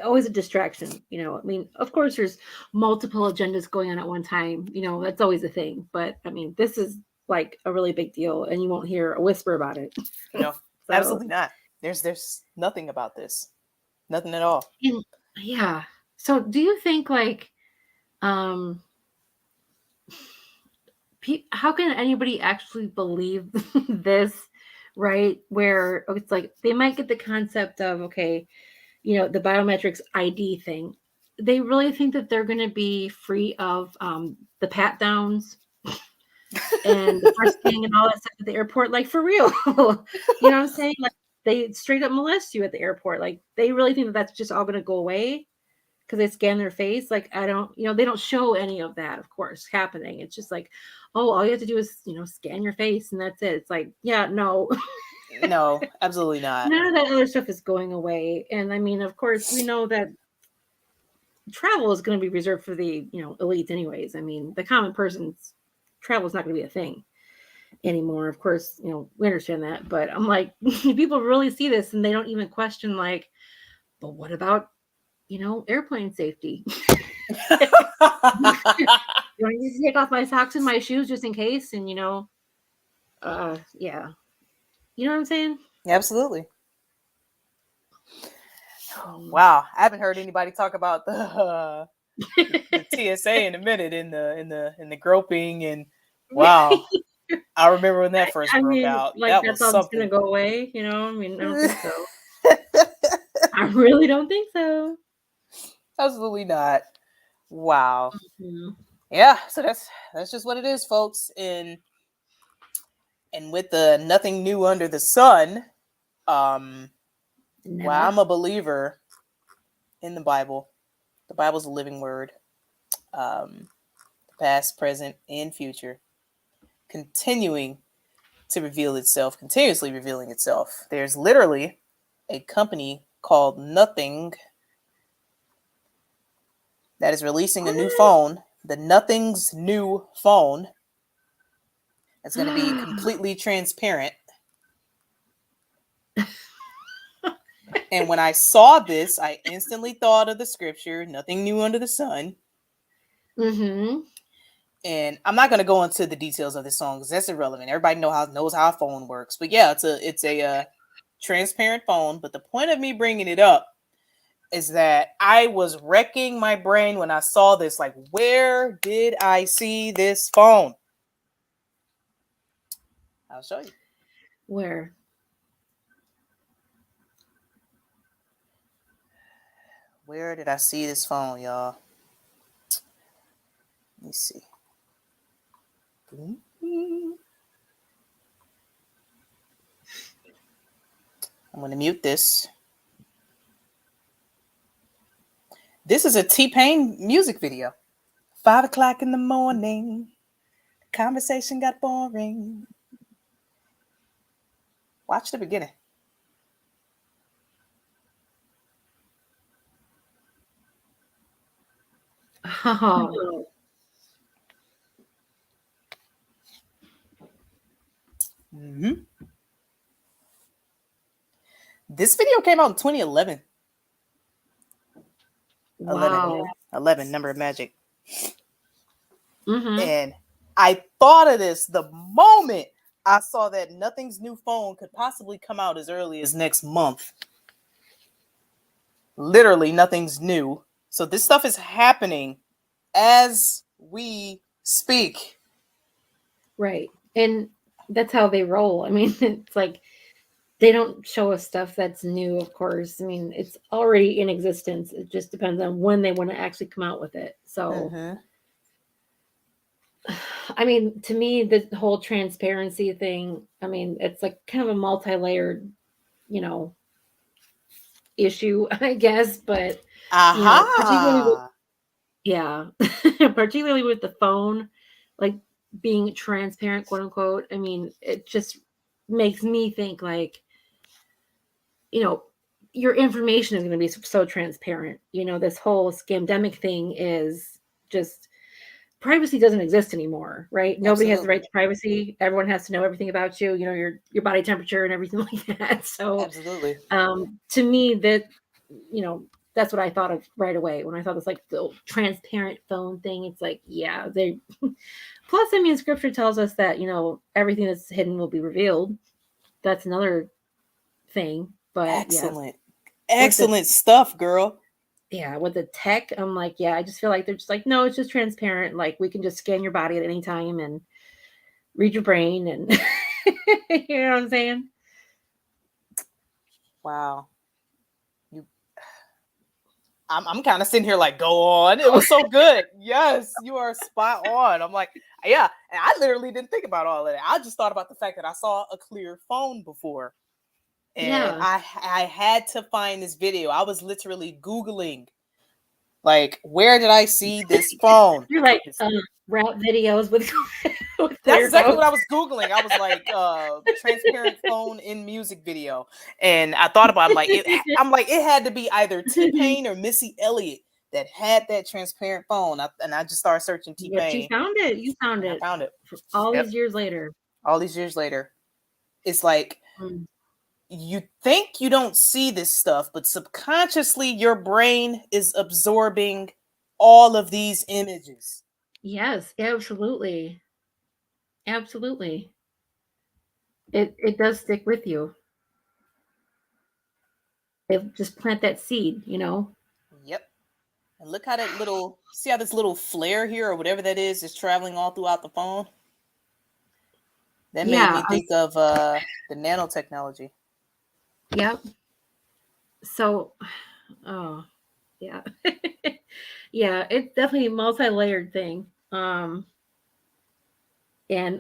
always a distraction. I mean, of course, there's multiple agendas going on at one time. That's always a thing. But I mean, this is like a really big deal, and you won't hear a whisper about it. No, So, absolutely not. There's nothing about this. Nothing at all. and, yeah. So, do you think like, um, how can anybody actually believe this, right? Where it's like they might get the concept of, okay, the biometrics ID thing. They really think that they're going to be free of the pat downs and the frisking and all that stuff at the airport, like for real. You know what I'm saying? Like they straight up molest you at the airport. Like they really think that that's just all going to go away because they scan their face. Like I don't, they don't show any of that, of course, happening. It's just like, oh, all you have to do is, scan your face and that's it. It's like, yeah, no. No, absolutely not. None of that other stuff is going away. And I mean, of course, we know that travel is going to be reserved for the, elites anyways. I mean, the common person's travel is not going to be a thing anymore. Of course, we understand that. But I'm like, people really see this and they don't even question like, but what about, airplane safety? Do I need to take off my socks and my shoes just in case? And, yeah. You know what I'm saying? Absolutely. Wow, I haven't heard anybody talk about the TSA in a minute in the groping and wow. I remember when that first broke out. Like that that's was all just something. gonna go away, I mean, I don't think so. I really don't think so. Absolutely not. Wow. Mhm. Yeah, so that's just what it is, folks. And with the nothing new under the sun, well, Never. I'm a believer in the Bible. The Bible's a living word. Past, present, and future. Continuing to reveal itself, continuously revealing itself. There's literally a company called Nothing that is releasing a new phone, the Nothing's new phone. It's going to be completely transparent. And when I saw this, I instantly thought of the scripture, nothing new under the sun. Mm-hmm. And I'm not going to go into the details of this song because that's irrelevant. Everybody knows how a phone works. But yeah, it's a transparent phone. But the point of me bringing it up is that I was wrecking my brain when I saw this. Like, where did I see this phone? I'll show you. Where? Where did I see this phone, y'all? Let me see. I'm going to mute this. This is a T-Pain music video. 5 o'clock in the morning. Conversation got boring. Watch the beginning. Oh. Mm-hmm. This video came out in 2011. Wow. 11, number of magic. Mm-hmm. And I thought of this the moment I saw that Nothing's new phone could possibly come out as early as next month. Literally, nothing's new. So this stuff is happening as we speak. Right. And that's how they roll. I mean, it's like they don't show us stuff that's new, of course. I mean, it's already in existence. It just depends on when they want to actually come out with it. So, I mean, to me, the whole transparency thing, I mean, it's like kind of a multi-layered, issue, I guess. But, particularly Yeah. Particularly with the phone, like being transparent, quote unquote. I mean, it just makes me think like, you know, your information is going to be so transparent. You know, this whole scamdemic thing is just privacy doesn't exist anymore, right? Nobody has the Absolutely. right to privacy. Everyone has to know everything about you, you know, your body temperature and everything like that. So Absolutely. to me that, you know, that's what I thought of right away when I saw this like the transparent phone thing. It's like, yeah, they plus I mean scripture tells us that, you know, everything that's hidden will be revealed. That's another thing. But yeah, Excellent. with the Excellent stuff, girl. with the tech, I'm like, yeah, I just feel like they're just like, no, it's just transparent. Like we can just scan your body at any time and read your brain and you know what I'm saying? Wow. You I'm kind of sitting here like, go on. It was so good. Yes, you are spot on. I'm like, yeah. And I literally didn't think about all of that. I just thought about the fact that I saw a clear phone before. And Yeah. I had to find this video. I was literally Googling, like, where did I see this phone? You're like rap videos with, with That's clear exactly what I phones. was Googling. I was like, transparent phone in music video. And I thought about, I'm like, it had to be either T-Pain or Missy Elliott that had that transparent phone. And I just started searching Yet you T-Pain found it. You found and I it found it. all Yep. these years later. All these years later. It's like, Mm. you think you don't see this stuff, but subconsciously your brain is absorbing all of these images. Yes, absolutely. Absolutely. It does stick with you. It just plant that seed, you know. Yep. And look how see how this little flare here or whatever that is traveling all throughout the phone? That made Yeah, me think of the nanotechnology. yep. So oh, yeah. Yeah, it's definitely a multi-layered thing. And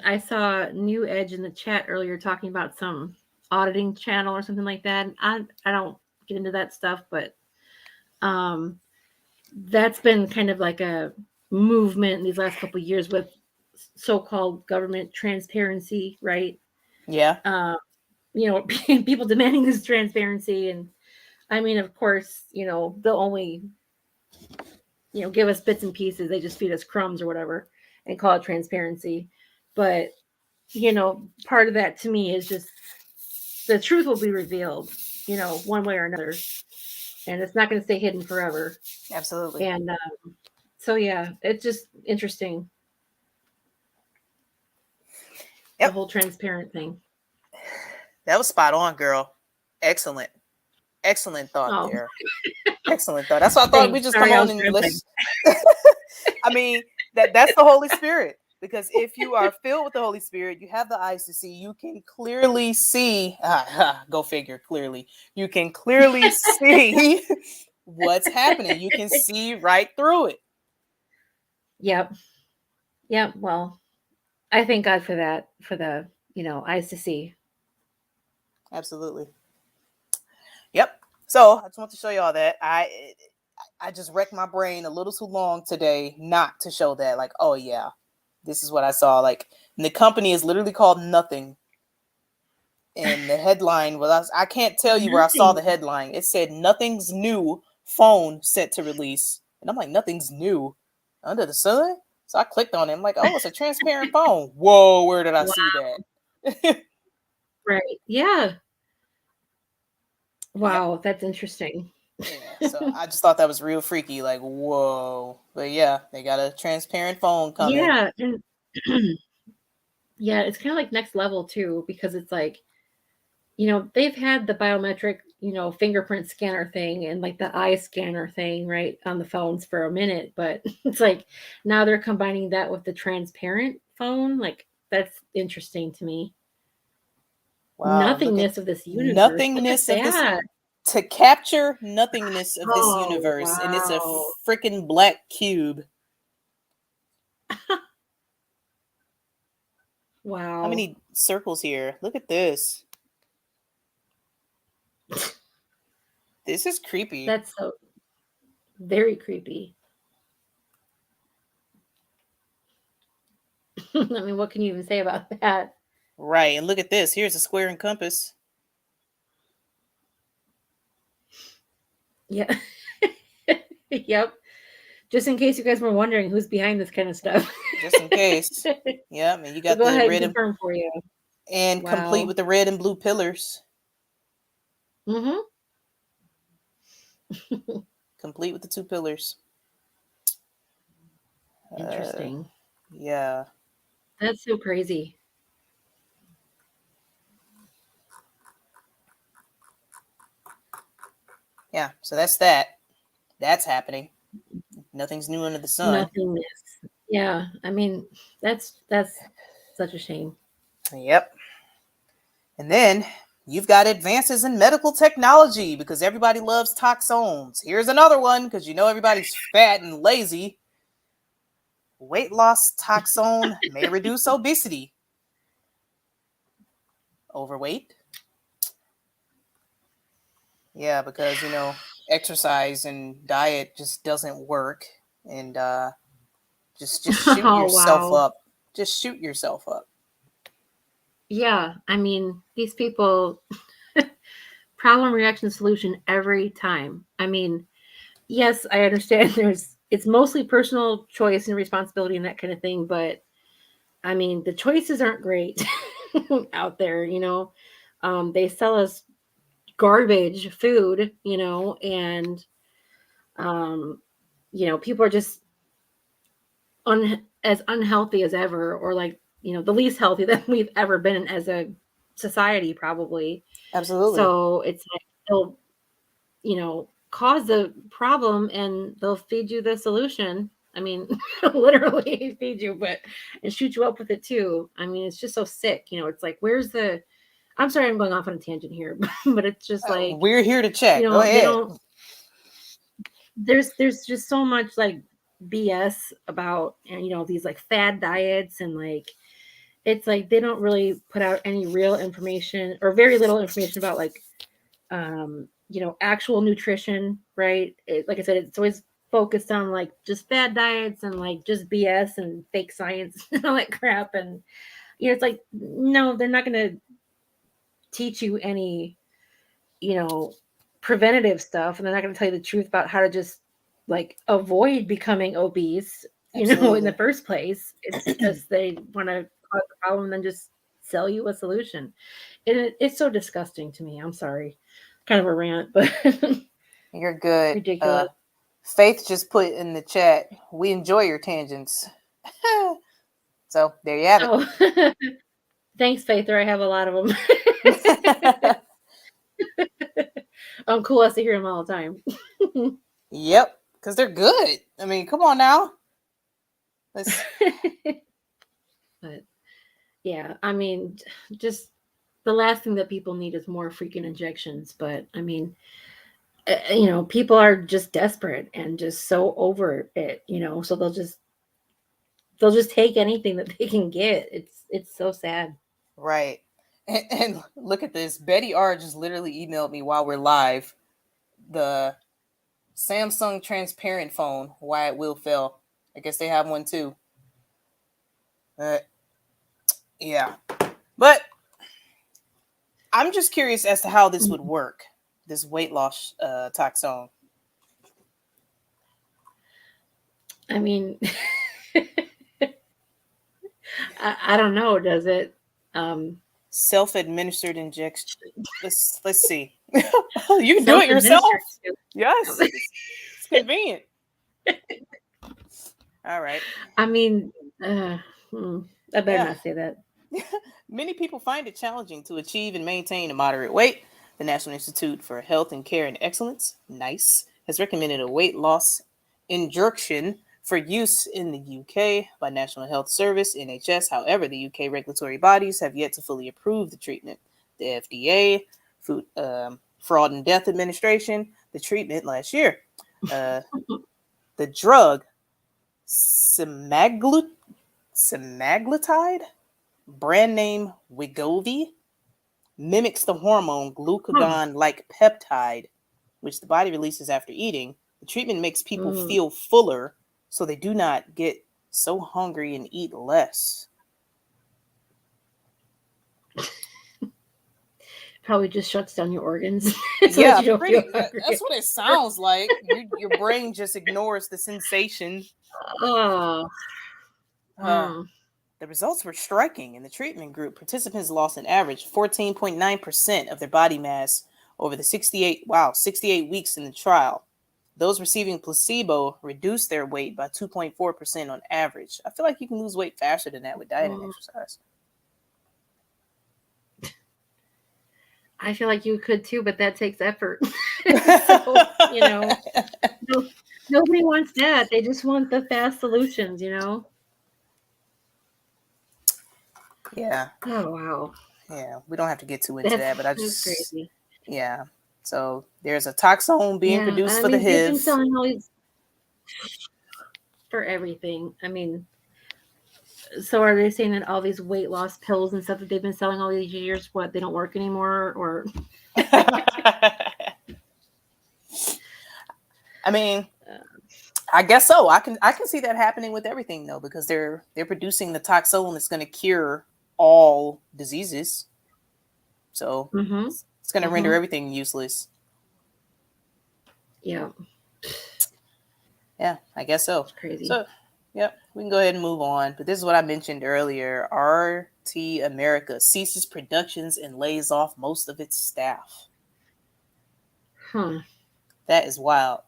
I saw New Edge in the chat earlier talking about some auditing channel or something like that. I don't get into that stuff, but um that's been kind of like a movement in these last couple of years with so-called government transparency, right? Yeah. You know, people demanding this transparency, and I mean, of course, you know, they'll only, you know, give us bits and pieces. They just feed us crumbs or whatever and call it transparency. But, you know, part of that to me is just the truth will be revealed, you know, one way or another. And it's not going to stay hidden forever. Absolutely. And so, yeah, it's just interesting. Yep. The whole transparent thing. That was spot on, girl. Excellent. Excellent thought there. Excellent thought. That's why I thought we just Sorry, come on and listen. I mean, that's the Holy Spirit. Because if you are filled with the Holy Spirit, you have the eyes to see, you can clearly see, go figure, clearly. You can clearly see what's happening. You can see right through it. Yep. Yep. Well, I thank God for that, for the, you know, eyes to see. Absolutely. Yep. So I just want to show you all that. I just wrecked my brain a little too long today not to show that. Like, oh yeah, this is what I saw. Like, and the company is literally called Nothing. And the headline was, I can't tell you where I saw the headline. It said Nothing's new phone set to release. And I'm like, nothing's new under the sun? So I clicked on it. I'm like, oh, it's a transparent phone. Whoa, where did I see that? Right. Yeah. Wow, yep. That's interesting. Yeah, so I just thought that was real freaky. Like, whoa. But yeah, they got a transparent phone coming. Yeah. And yeah, it's kind of like next level too, because it's like, you know, they've had the biometric, you know, fingerprint scanner thing and like the eye scanner thing, right, on the phones for a minute. But it's like now they're combining that with the transparent phone. Like, that's interesting to me. Wow. Nothingness of this universe. Nothingness of this. To capture nothingness of this universe. Wow. And it's a freaking black cube. Wow. How many circles here? Look at this. This is creepy. That's so very creepy. I mean, what can you even say about that? Right. And look at this. Here's a square and compass. Yeah. Yep. Just in case you guys were wondering who's behind this kind of stuff. Just in case. Yeah, and you We'll got go the ahead and red and confirm for you. complete Wow. with the red and blue pillars. Mm-hmm. Complete with the 2 pillars. Interesting. Yeah. That's so crazy. Yeah. So that's that. That's happening. Nothing's new under the sun. Nothingness. Yeah. I mean, that's such a shame. Yep. And then you've got advances in medical technology because everybody loves toxones. Here's another one because you know everybody's fat and lazy. Weight loss toxone may reduce obesity. Overweight? Yeah, because you know exercise and diet just doesn't work, and just shoot Oh, yourself wow. up. Just shoot yourself up. Yeah. I mean, these people, problem, reaction, solution every time. I mean, yes, I understand it's mostly personal choice and responsibility and that kind of thing, but I mean, the choices aren't great out there, you know. They sell us garbage food, you know, and you know, people are just as unhealthy as ever, or like, you know, the least healthy that we've ever been as a society, probably. Absolutely. So it's like they'll, you know, cause the problem and they'll feed you the solution. I mean, literally feed you, but and shoot you up with it too. I mean, it's just so sick. You know, it's like, where's the? I'm sorry, I'm going off on a tangent here, but it's just like, We're here to check. you Go know, they ahead. don't. There's just so much like BS about, and you know, these like fad diets, and like it's like they don't really put out any real information or very little information about like you know, actual nutrition, right? Like I said, it's always focused on like just bad diets and like just BS and fake science and all that crap. And you know, it's like, no, they're not going to teach you any, you know, preventative stuff, and they're not going to tell you the truth about how to just like avoid becoming obese, you know, in the Absolutely. first place. It's just they want to cause a problem and then just sell you a solution. And it's so disgusting to me. I'm sorry. Kind of a rant, but You're good. ridiculous. Faith just put in the chat, we enjoy your tangents. So there you have it. Oh, thanks, Faith. I have a lot of them. I'm cool as to hear them all the time. Yep, because they're good. I mean, come on now. Let's... But yeah, I mean, just the last thing that people need is more freaking injections. But I mean, you know, people are just desperate and just so over it, you know, so they'll just take anything that they can get. It's so sad. Right. And look at this. Betty R just literally emailed me while we're live. The Samsung transparent phone, why it will fail. I guess they have one too. Yeah. But I'm just curious as to how this would work, this weight loss toxone. I mean, I don't know. Does it? Self-administered injection. Let's see. You can do it yourself. Yes, it's convenient. All right. I mean, I better not say that. Many people find it challenging to achieve and maintain a moderate weight. The National Institute for Health and Care and Excellence, NICE, has recommended a weight loss injection for use in the UK by National Health Service, NHS. However, the UK regulatory bodies have yet to fully approve the treatment. The FDA, Food, Fraud and Death Administration, the treatment last year. The drug, semaglutide, brand name Wegovy, mimics the hormone glucagon-like peptide, which the body releases after eating. The treatment makes people feel fuller, so they do not get so hungry and eat less. probably just shuts down your organs. So Yeah, that you don't feel hungry. that's what it sounds like. Your brain just ignores the sensation. Oh. Uh, the results were striking. In the treatment group, participants lost an average 14.9% of their body mass over the 68 weeks in the trial. Those receiving placebo reduced their weight by 2.4% on average. I feel like you can lose weight faster than that with diet and exercise. I feel like you could too, but that takes effort. So, you know, nobody wants that. They just want the fast solutions, you know? Yeah. Oh, wow. Yeah. We don't have to get too into that, but I That's just, crazy. yeah. So there's a toxone being Yeah, produced I for the mean, they've been HIV. selling all these for everything. I mean, so are they saying that all these weight loss pills and stuff that they've been selling all these years, what, they don't work anymore? Or I mean, I guess so. I can see that happening with everything though, because they're producing the toxone that's going to cure all diseases. So it's going to render everything useless. Yeah. Yeah, I guess so. It's crazy. So, yep, we can go ahead and move on. But this is what I mentioned earlier. RT America ceases productions and lays off most of its staff. Huh. That is wild.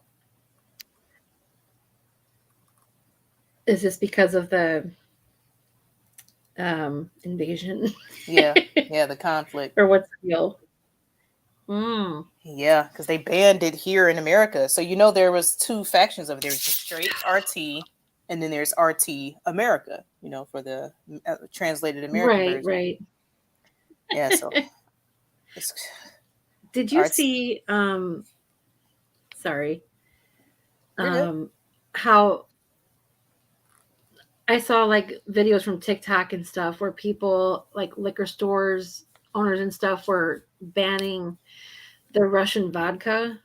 Is this because of the invasion? Yeah, the conflict. Or what's the deal? Yeah, because they banned it here in America. So you know there was two factions of it. There's just straight RT, and then there's RT America. You know, for the translated American version. Right. Yeah. So. Did you RT. see? Sorry. You're good. How I saw like videos from TikTok and stuff where people like liquor stores owners and stuff were banning the Russian vodka,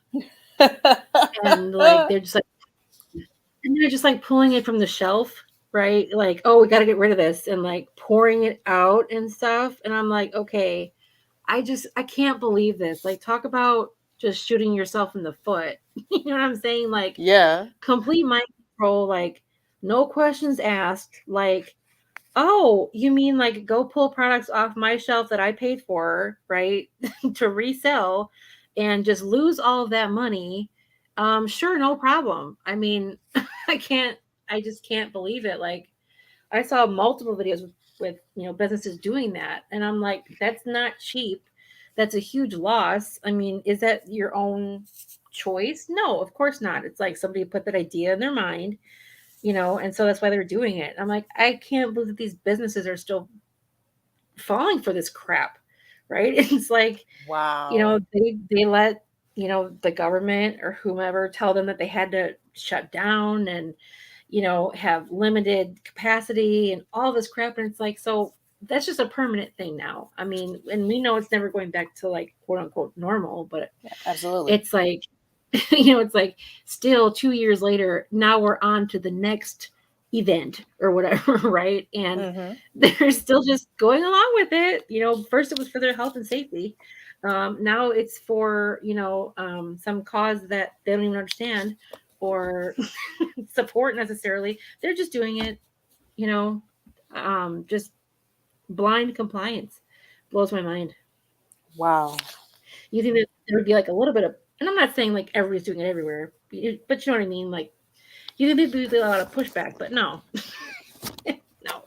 and like they're just like pulling it from the shelf, right? Like, oh, we got to get rid of this, and like pouring it out and stuff. And I'm like, okay, I can't believe this. Like, talk about just shooting yourself in the foot. You know what I'm saying? Like, Yeah. complete mind control, like no questions asked. Like, oh, you mean like go pull products off my shelf that I paid for, right? To resell and just lose all of that money. Sure, no problem. I mean, I just can't believe it. Like, I saw multiple videos with businesses doing that, and I'm like, that's not cheap. That's a huge loss. I mean, is that your own choice? No, of course not. It's like somebody put that idea in their mind, and so that's why they're doing it. I'm like, I can't believe that these businesses are still falling for this crap, right? It's like, wow, they let the government or whomever tell them that they had to shut down and have limited capacity and all this crap, and it's like, so that's just a permanent thing now. I mean, and we know it's never going back to like quote unquote normal, but yeah, absolutely, it's like it's like still 2 years later, now we're on to the next event or whatever, right? And they're still just going along with it. First it was for their health and safety. Now it's for some cause that they don't even understand or support necessarily. They're just doing it, just blind compliance. Blows my mind. Wow. You think that there would be like a little bit of, and I'm not saying like everybody's doing it everywhere, but you know what I mean? Like, you think there'd be a lot of pushback, but no. No.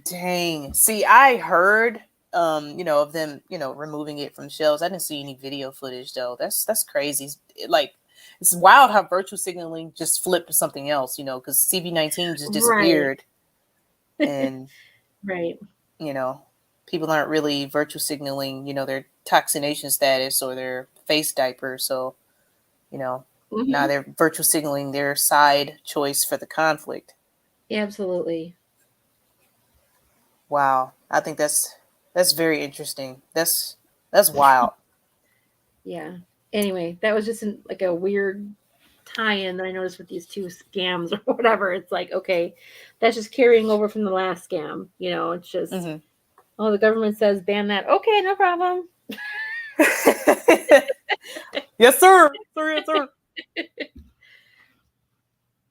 Dang. See, I heard of them, removing it from shelves. I didn't see any video footage though. That's crazy. It's wild how virtual signaling just flipped to something else, because CV-19 just disappeared. Right. And right. People aren't really virtual signaling, their toxination status or their face diaper. So, now they're virtual signaling their side choice for the conflict. Absolutely. Wow. I think that's very interesting. That's wild. Yeah. Anyway, that was just like a weird tie-in that I noticed with these two scams or whatever. It's like, okay, that's just carrying over from the last scam. It's just, oh, the government says ban that. Okay, no problem. Yes, sir. Yes, sir.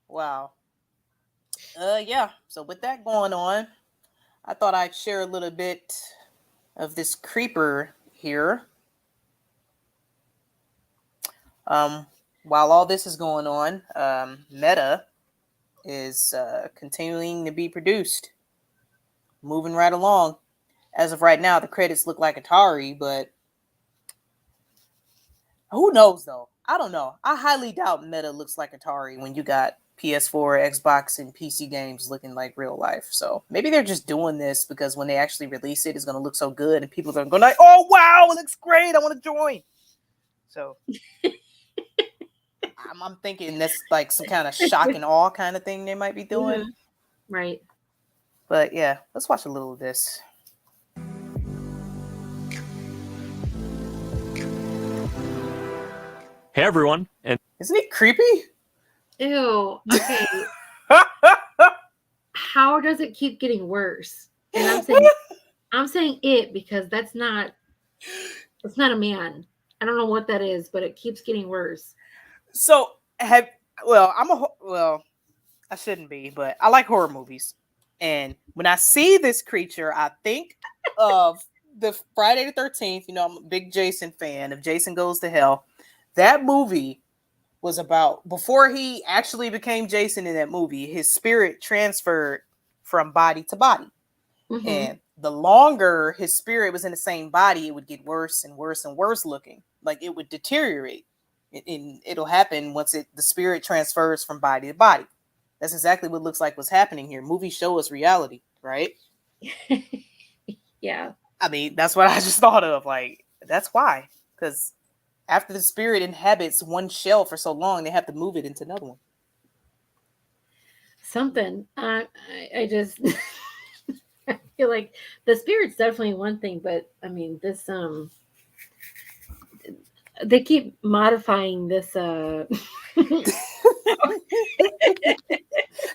Wow. Yeah. So with that going on, I thought I'd share a little bit of this creeper here. While all this is going on, Meta is continuing to be produced, moving right along. As of right now, the credits look like Atari, but who knows though? I don't know. I highly doubt Meta looks like Atari when you got PS4, Xbox, and PC games looking like real life. So maybe they're just doing this because when they actually release it, it's going to look so good and people are going to like, oh wow, it looks great. I want to join. So I'm thinking that's like some kind of shock and awe kind of thing they might be doing. Right. But yeah, let's watch a little of this. Hey everyone, and Isn't it creepy? Ew. Okay. How does it keep getting worse? And I'm saying it because it's not a man. I don't know what that is, but it keeps getting worse. So I shouldn't be, but I like horror movies. And when I see this creature, I think of the Friday the 13th. You know, I'm a big Jason fan of Jason Goes to Hell. That movie was about, before he actually became Jason in that movie, his spirit transferred from body to body. Mm-hmm. And the longer his spirit was in the same body, it would get worse and worse and worse looking. Like it would deteriorate. And it'll happen once the spirit transfers from body to body. That's exactly what looks like what's happening here. Movies show us reality, right? Yeah. I mean, that's what I just thought of. Like, that's why. Because after the spirit inhabits one shell for so long, they have to move it into another one. Something. I just I feel like the spirit's definitely one thing, but I mean this they keep modifying this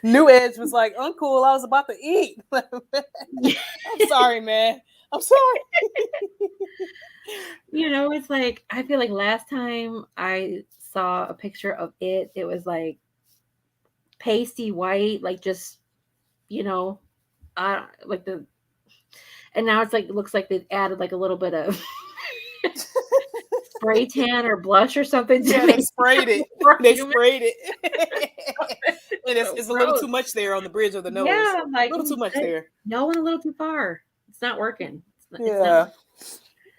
New Edge was like, uncool, I was about to eat. I'm sorry, man. I'm sorry. You know, it's like I feel like last time I saw a picture of it was like pasty white, like just, you know, like and now it's like it looks like they've added like a little bit of spray tan or blush or something. Yeah, they sprayed it. They sprayed it. And it's a little too much there on the bridge of the nose. Yeah, like a little too much there. No, went a little too far. It's not working. Yeah.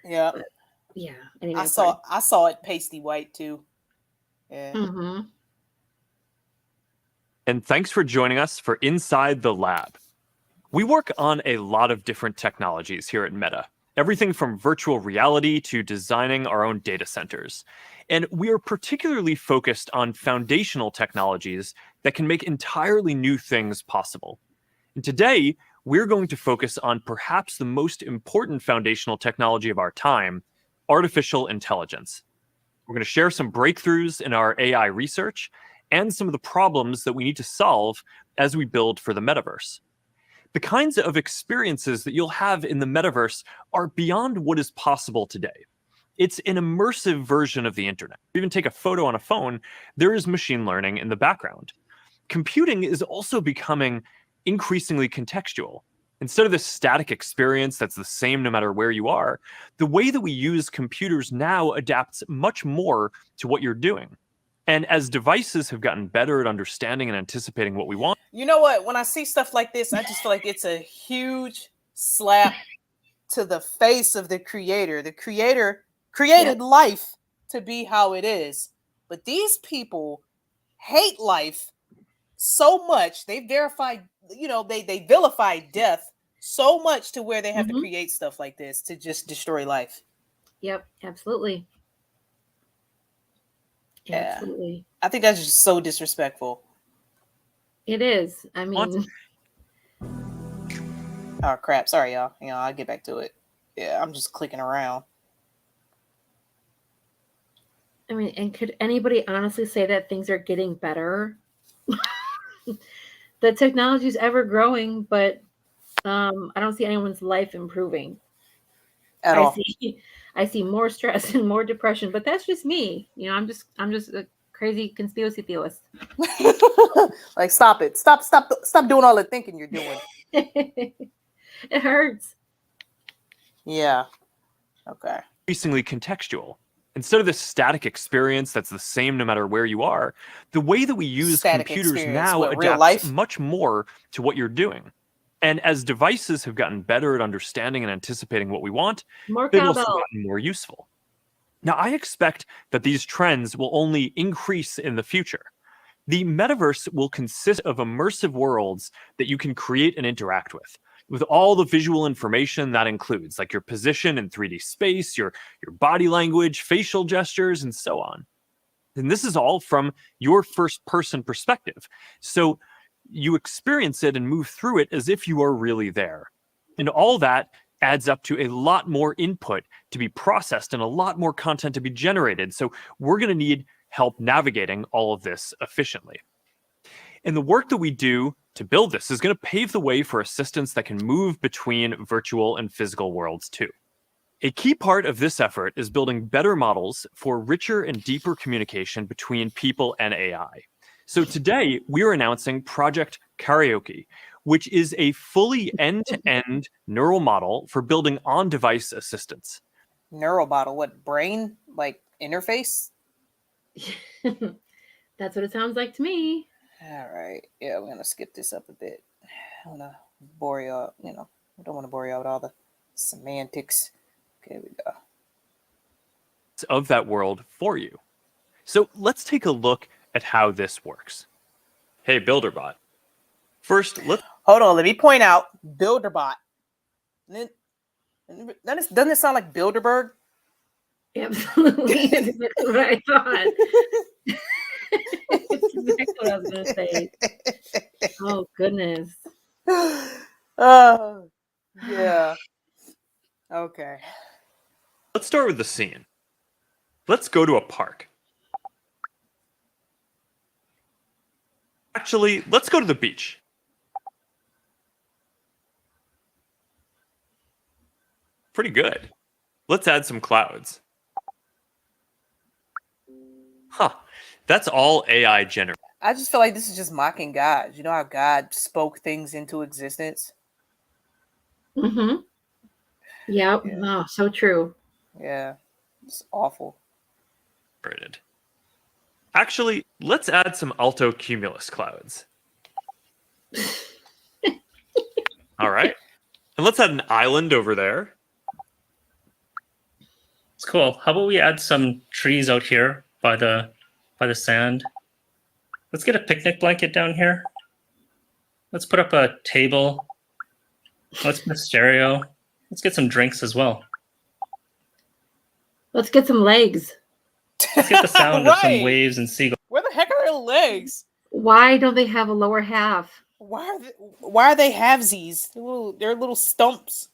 Yeah. But, yeah. Anyway, I saw it pasty white too. Yeah. Mm-hmm. and thanks for joining us for Inside the Lab. We work on a lot of different technologies here at Meta, everything from virtual reality to designing our own data centers. And we are particularly focused on foundational technologies that can make entirely new things possible. And today, we're going to focus on perhaps the most important foundational technology of our time, artificial intelligence. We're going to share some breakthroughs in our AI research and some of the problems that we need to solve as we build for the metaverse. The kinds of experiences that you'll have in the metaverse are beyond what is possible today. It's an immersive version of the internet. If you even take a photo on a phone, there is machine learning in the background. Computing is also becoming increasingly contextual. Instead of this static experience that's the same no matter where you are, the way that we use computers now adapts much more to what you're doing. And as devices have gotten better at understanding and anticipating what we want. You know what? When I see stuff like this, I just feel like it's a huge slap to the face of the creator. The creator created life to be how it is. But these people hate life so much. They verified, they vilify death so much to where they have to create stuff like this to just destroy life. Yep, absolutely. Yeah. Absolutely. I think that's just so disrespectful. It is. I mean, oh crap! Sorry, y'all. I'll get back to it. Yeah, I'm just clicking around. And could anybody honestly say that things are getting better? The technology is ever growing, but I don't see anyone's life improving. at I all. see I see more stress and more depression, but that's just me. I'm just a crazy conspiracy theorist. Like, stop it. Stop doing all the thinking you're doing. It hurts. Yeah. Okay. Increasingly contextual. Instead of this static experience that's the same no matter where you are, the way that we use Static computers experience, now what, real adapts life? much more to what you're doing. And as devices have gotten better at understanding and anticipating what we want, More they've also cowbell. gotten more useful. Now, I expect that these trends will only increase in the future. The metaverse will consist of immersive worlds that you can create and interact with all the visual information that includes, like your position in 3D space, your body language, facial gestures, and so on. And this is all from your first person perspective. So you experience it and move through it as if you are really there. And all that adds up to a lot more input to be processed and a lot more content to be generated. So we're going to need help navigating all of this efficiently. And the work that we do to build this is going to pave the way for assistants that can move between virtual and physical worlds too. A key part of this effort is building better models for richer and deeper communication between people and AI. So today, we are announcing Project Karaoke, which is a fully end-to-end neural model for building on-device assistants. Neural model, what, brain, like, interface? That's what it sounds like to me. All right. Yeah, we're gonna skip this up a bit. I don't wanna bore you out, I don't want to bore you out with all the semantics. Okay, we go. Of that world for you. So let's take a look at how this works. Hey, Builderbot. First, let's Hold on, let me point out Builderbot. Doesn't it sound like Bilderberg? Absolutely. That's exactly what I thought. That's exactly what I was going to say. Oh, goodness. Yeah. Okay. let's start with the scene. Let's go to a park. Actually, let's go to the beach. Pretty good. Let's add some clouds. Huh. That's all AI generated. I just feel like this is just mocking God. You know how God spoke things into existence? Mm-hmm. Yep. Yeah. Oh, so true. Yeah. It's awful. Actually, let's add some alto cumulus clouds. All right. And let's add an island over there. It's cool. How about we add some trees out here by the sand? Let's get a picnic blanket down here. Let's put up a table. Let's put a stereo. Let's get some drinks as well. Let's get some legs. Let's get the sound of some Right. waves and seagulls. Where the heck are their legs? Why don't they have a lower half? Why are they halvesies? They're little stumps.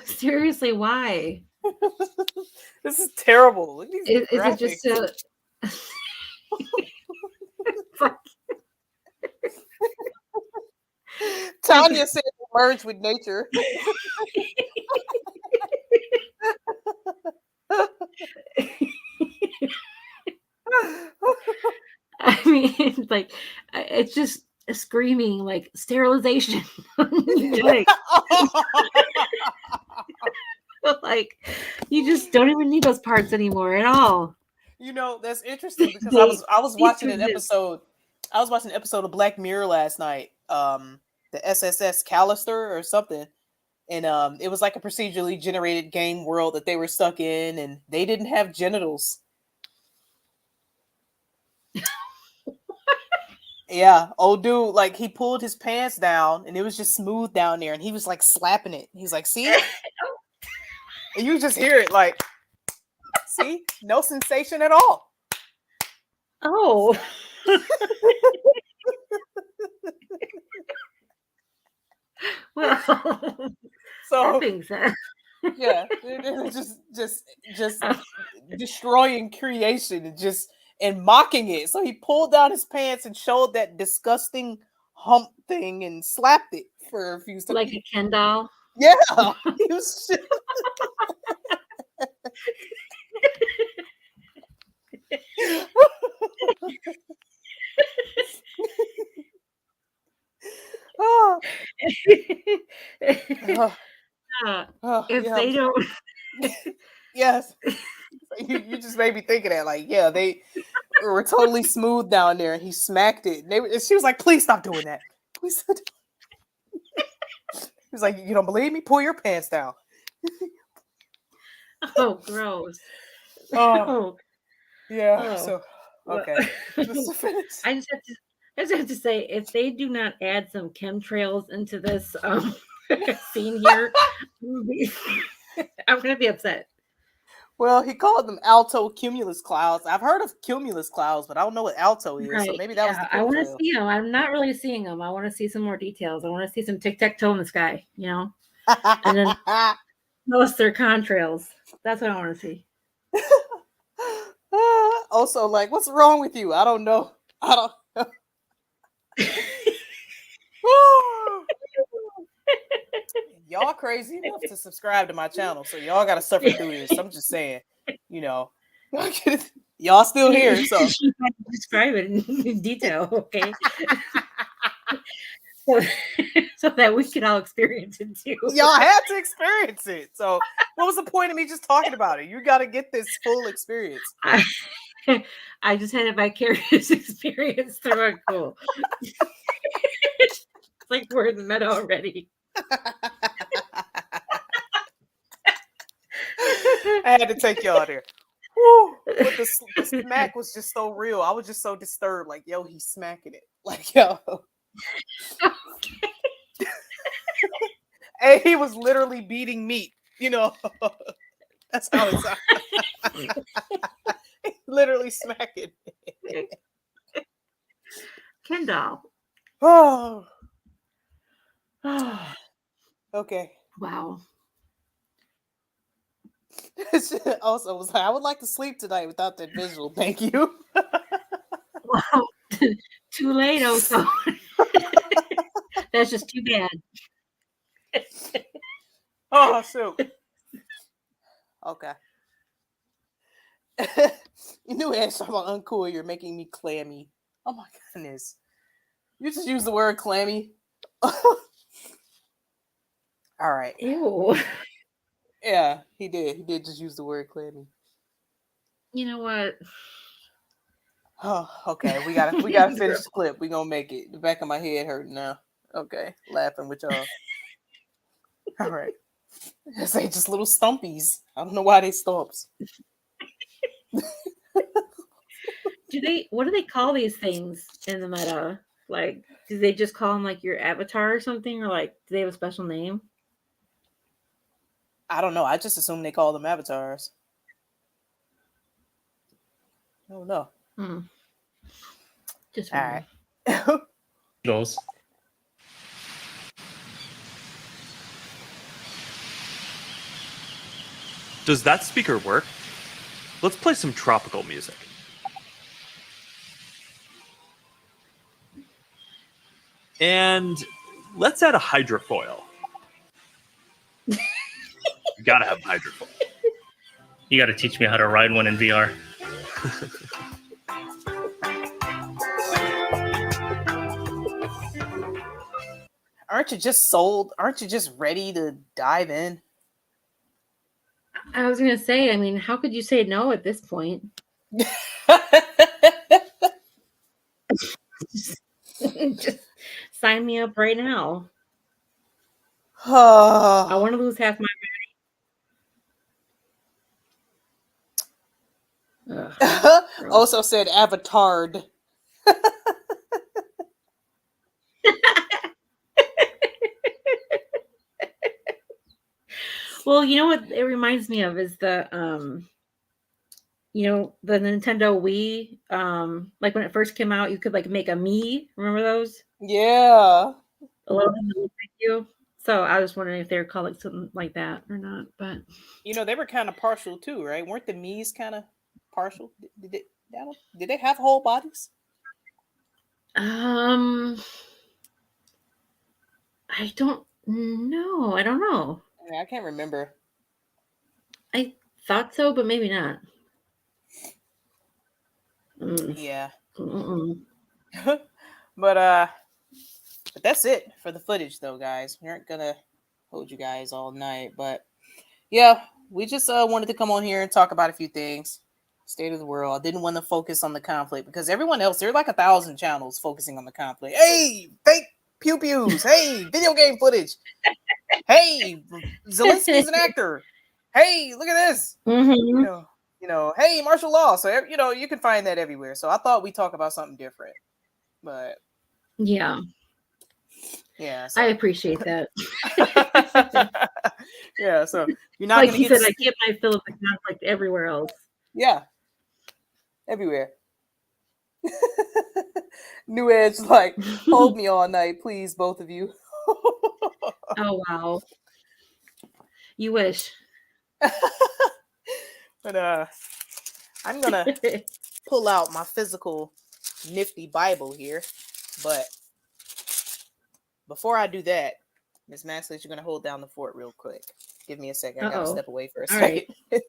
Seriously, why? This is terrible. Look at these Is it just a... It's like- Tanya said merge with nature. I mean, it's like it's just screaming like sterilization. Like, like you just don't even need those parts anymore at all. You know, that's interesting because I was watching an episode. I was watching an episode of Black Mirror last night. The SSS Callister or something. And it was like a procedurally generated game world that they were stuck in, and they didn't have genitals. Yeah, old dude, like he pulled his pants down and it was just smooth down there, and he was like slapping it. He's like, "See?" And you just hear it like, "See? No sensation at all." Oh. Well, So that being said, yeah, it's just destroying creation and mocking it. So he pulled down his pants and showed that disgusting hump thing and slapped it for a few Like a Ken doll. Yeah, he was. Oh, oh, Uh, oh, if yeah, they don't, yes. You just made me think of that. Like, yeah, they were totally smooth down there, and he smacked it. And she was like, "Please stop doing that." Please. Stop. He was like, "You don't believe me? Pull your pants down." oh, gross. Oh, Oh, yeah. oh. So, Well, okay. Just to finish. I just have to say, if they do not add some chemtrails into this scene here, I'm gonna be upset. Well, he called them alto cumulus clouds. I've heard of cumulus clouds, but I don't know what alto is. So Right? maybe that was the Yeah, I want to chemtrail. see them. I'm not really seeing them. I want to see some more details. I want to see some tic tac toe in the sky. And then most their contrails. That's what I want to see. Also, like, what's wrong with you? I don't know. I don't know. Y'all crazy enough to subscribe to my channel, so y'all gotta suffer through this. I'm just saying, y'all still here, so Describe it in detail, okay? so, so that we can all experience it too. y'all had to experience it. So what was the point of me just talking about it? You gotta get this full experience. I just had a vicarious experience through it. Cool. It's like we're in the meta already. I had to take y'all there. Woo. But the smack was just so real. I was just so disturbed. Like, yo, he's smacking it. Like, yo. Okay. And he was literally beating meat. That's how it sounds. Literally smacking. Ken doll. Oh. Okay. Wow. Also was like, I would like to sleep tonight without that visual. Thank you. Wow. Too late, Oso. That's just too bad. Oh, shoot. Okay. You knew Ash talking about uncool. You're making me clammy. Oh my goodness. You just use the word clammy. All right. Ew. Yeah, he did. He did just use the word clammy. You know what? Oh, okay. We gotta finish the clip. We gonna make it. The back of my head hurting now. Okay, laughing with y'all. All right. This ain't just little stumpies. I don't know why they stumps. What do they call these things in the meta? Like, do they just call them like your avatar or something, or like do they have a special name? I don't know. I just assume they call them avatars. Oh no. Just All wondering. right. Goes. Does that speaker work? Let's play some tropical music. And let's add a hydrofoil. You gotta have hydrofoil. You got to teach me how to ride one in VR. Aren't you just sold? Aren't you just ready to dive in? I was gonna say, I mean, how could you say no at this point? Just sign me up right now. I want to lose half my body. Ugh, Also said avatared. well, you know what it reminds me of is the the Nintendo Wii. Like when it first came out, you could like make a Mii. Remember those? Yeah. A little bit like you. So I was wondering if they were called like something like that or not. But They were kind of partial too, right? Weren't the Mii's kind of partial? Did they have whole bodies? I I don't know. I don't know. Yeah, I can't remember. I thought so, but maybe not. Yeah. Mm-mm. But that's it for the footage, though, guys. We aren't gonna hold you guys all night, but yeah, we just wanted to come on here and talk about a few things. State of the world. I didn't want to focus on the conflict because everyone else, there are like 1,000 channels focusing on the conflict. Hey, fake pew pews. Hey, video game footage. Hey, Zelensky's an actor. Hey, look at this. Mm-hmm. Hey, martial law. So you can find that everywhere. So I thought we'd talk about something different. But Yeah, yeah, I appreciate that. yeah, so you're not Like gonna you get said, I get my fill of the conflict everywhere else. yeah, everywhere. New Edge, like, hold me all night, please, both of you. Oh wow, you wish. But I'm gonna pull out my physical nifty Bible here. But before I do that, Miss Maskless, you're gonna hold down the fort real quick. Give me a second. I gotta Uh-oh. step away for a All second. right.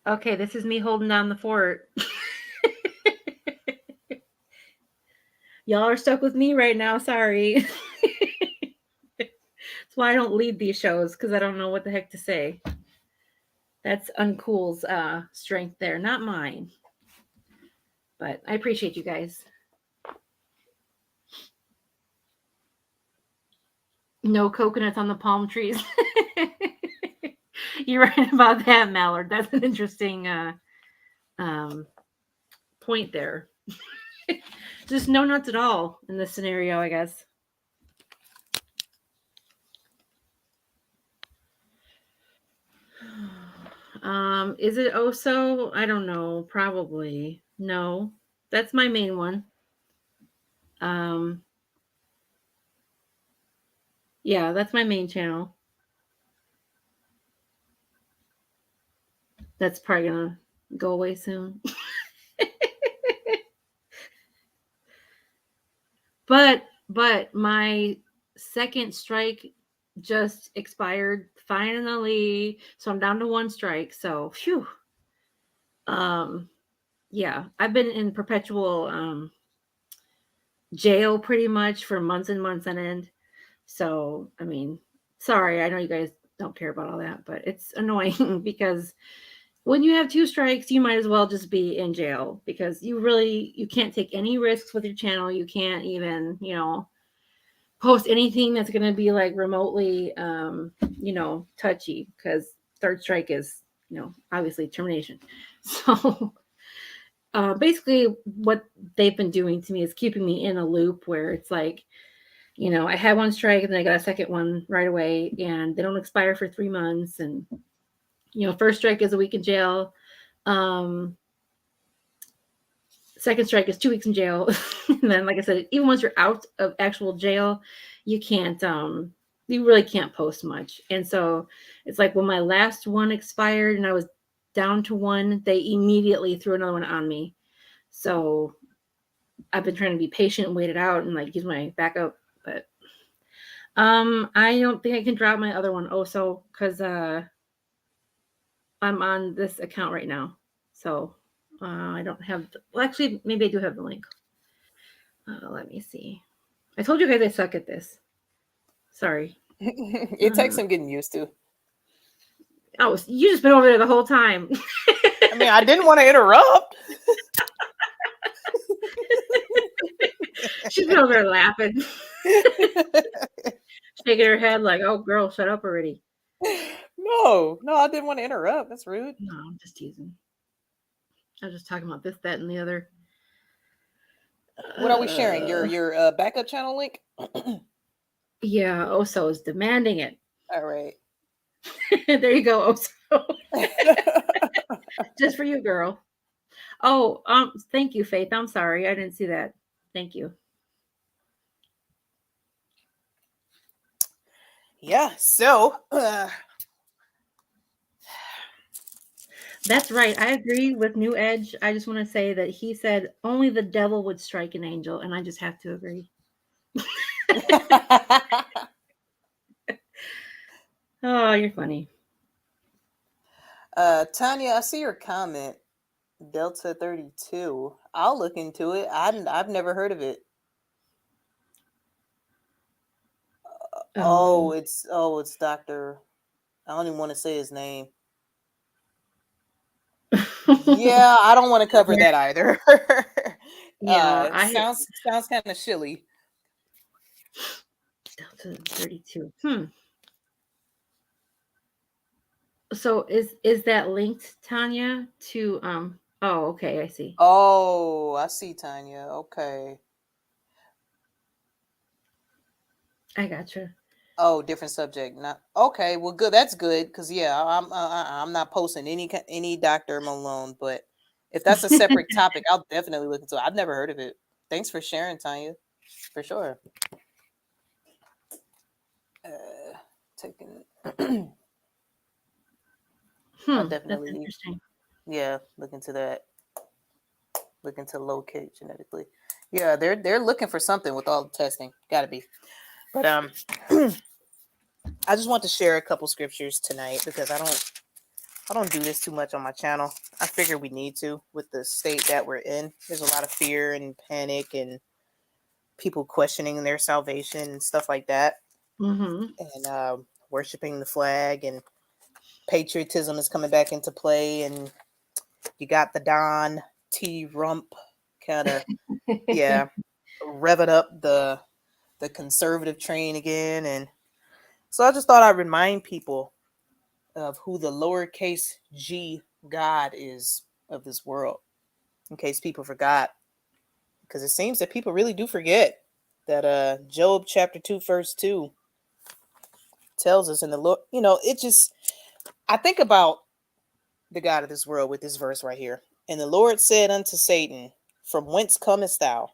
Okay, this is me holding down the fort. Y'all are stuck with me right now. Sorry. That's why I don't lead these shows, because I don't know what the heck to say. That's Uncool's strength there, not mine. But I appreciate you guys. No coconuts on the palm trees. You're right about that, Mallard. That's an interesting point there. Just no nuts at all in this scenario, I guess. Is it Oso? I don't know. Probably. No. That's my main one. Yeah, that's my main channel. That's probably gonna go away soon. But my second strike just expired finally, so I'm down to one strike. So, phew. Yeah, I've been in perpetual jail pretty much for months and months on end. So, I mean, sorry, I know you guys don't care about all that, but it's annoying because when you have two strikes, you might as well just be in jail because you can't take any risks with your channel. You can't even, post anything that's going to be like remotely, touchy, because third strike is, obviously termination. So basically what they've been doing to me is keeping me in a loop where it's like, I had one strike and then I got a second one right away, and they don't expire for 3 months. And, first strike is a week in jail. Second strike is 2 weeks in jail. And then, like I said, even once you're out of actual jail, you really can't post much. And so it's like when my last one expired and I was down to one, they immediately threw another one on me. So I've been trying to be patient and wait it out and like use my backup, but I don't think I can drop my other one also because I'm on this account right now. So I don't have, actually, maybe I do have the link. Let me see. I told you guys I suck at this. Sorry. It takes some getting used to. Oh, you just been over there the whole time. I mean, I didn't want to interrupt. She's been over there laughing. Shaking her head like, oh, girl, shut up already. No, I didn't want to interrupt. That's rude. No, I'm just teasing. I was just talking about this, that, and the other. What are we sharing? Your backup channel link? Yeah, Oso is demanding it. All right. There you go, Oso. Just for you, girl. Oh, thank you, Faith. I'm sorry. I didn't see that. Thank you. Yeah, so That's right. I agree with New Edge. I just want to say that he said only the devil would strike an angel, and I just have to agree. Oh, you're funny. Tanya, I see your comment. Delta 32. I'll look into it. I've never heard of it. It's Dr. I don't even want to say his name. Yeah, I don't want to cover that either. Yeah, sounds kind of shilly. Delta 32. So is that linked, Tanya, to oh, okay, I see. Oh, I see, Tanya. Okay. I gotcha. Oh, different subject. Not okay. Well, good. That's good because yeah, I'm not posting any Dr. Malone, but if that's a separate topic, I'll definitely look into it. I've never heard of it. Thanks for sharing, Tanya. For sure. Taking. I'll That's definitely, interesting. yeah, look into that. Look into locate genetically. Yeah, they're looking for something with all the testing. Got to be. But I just want to share a couple scriptures tonight because I don't do this too much on my channel. I figure we need to with the state that we're in. There's a lot of fear and panic and people questioning their salvation and stuff like that. Mm-hmm. And worshiping the flag and patriotism is coming back into play. And you got the Don T. Rump kind of, yeah, revving up the conservative train again. And so I just thought I'd remind people of who the lowercase g God is of this world, in case people forgot, because it seems that people really do forget that Job chapter 2 verse 2 tells us in the Lord, it just, I think about the God of this world with this verse right here. And the Lord said unto Satan, from whence comest thou?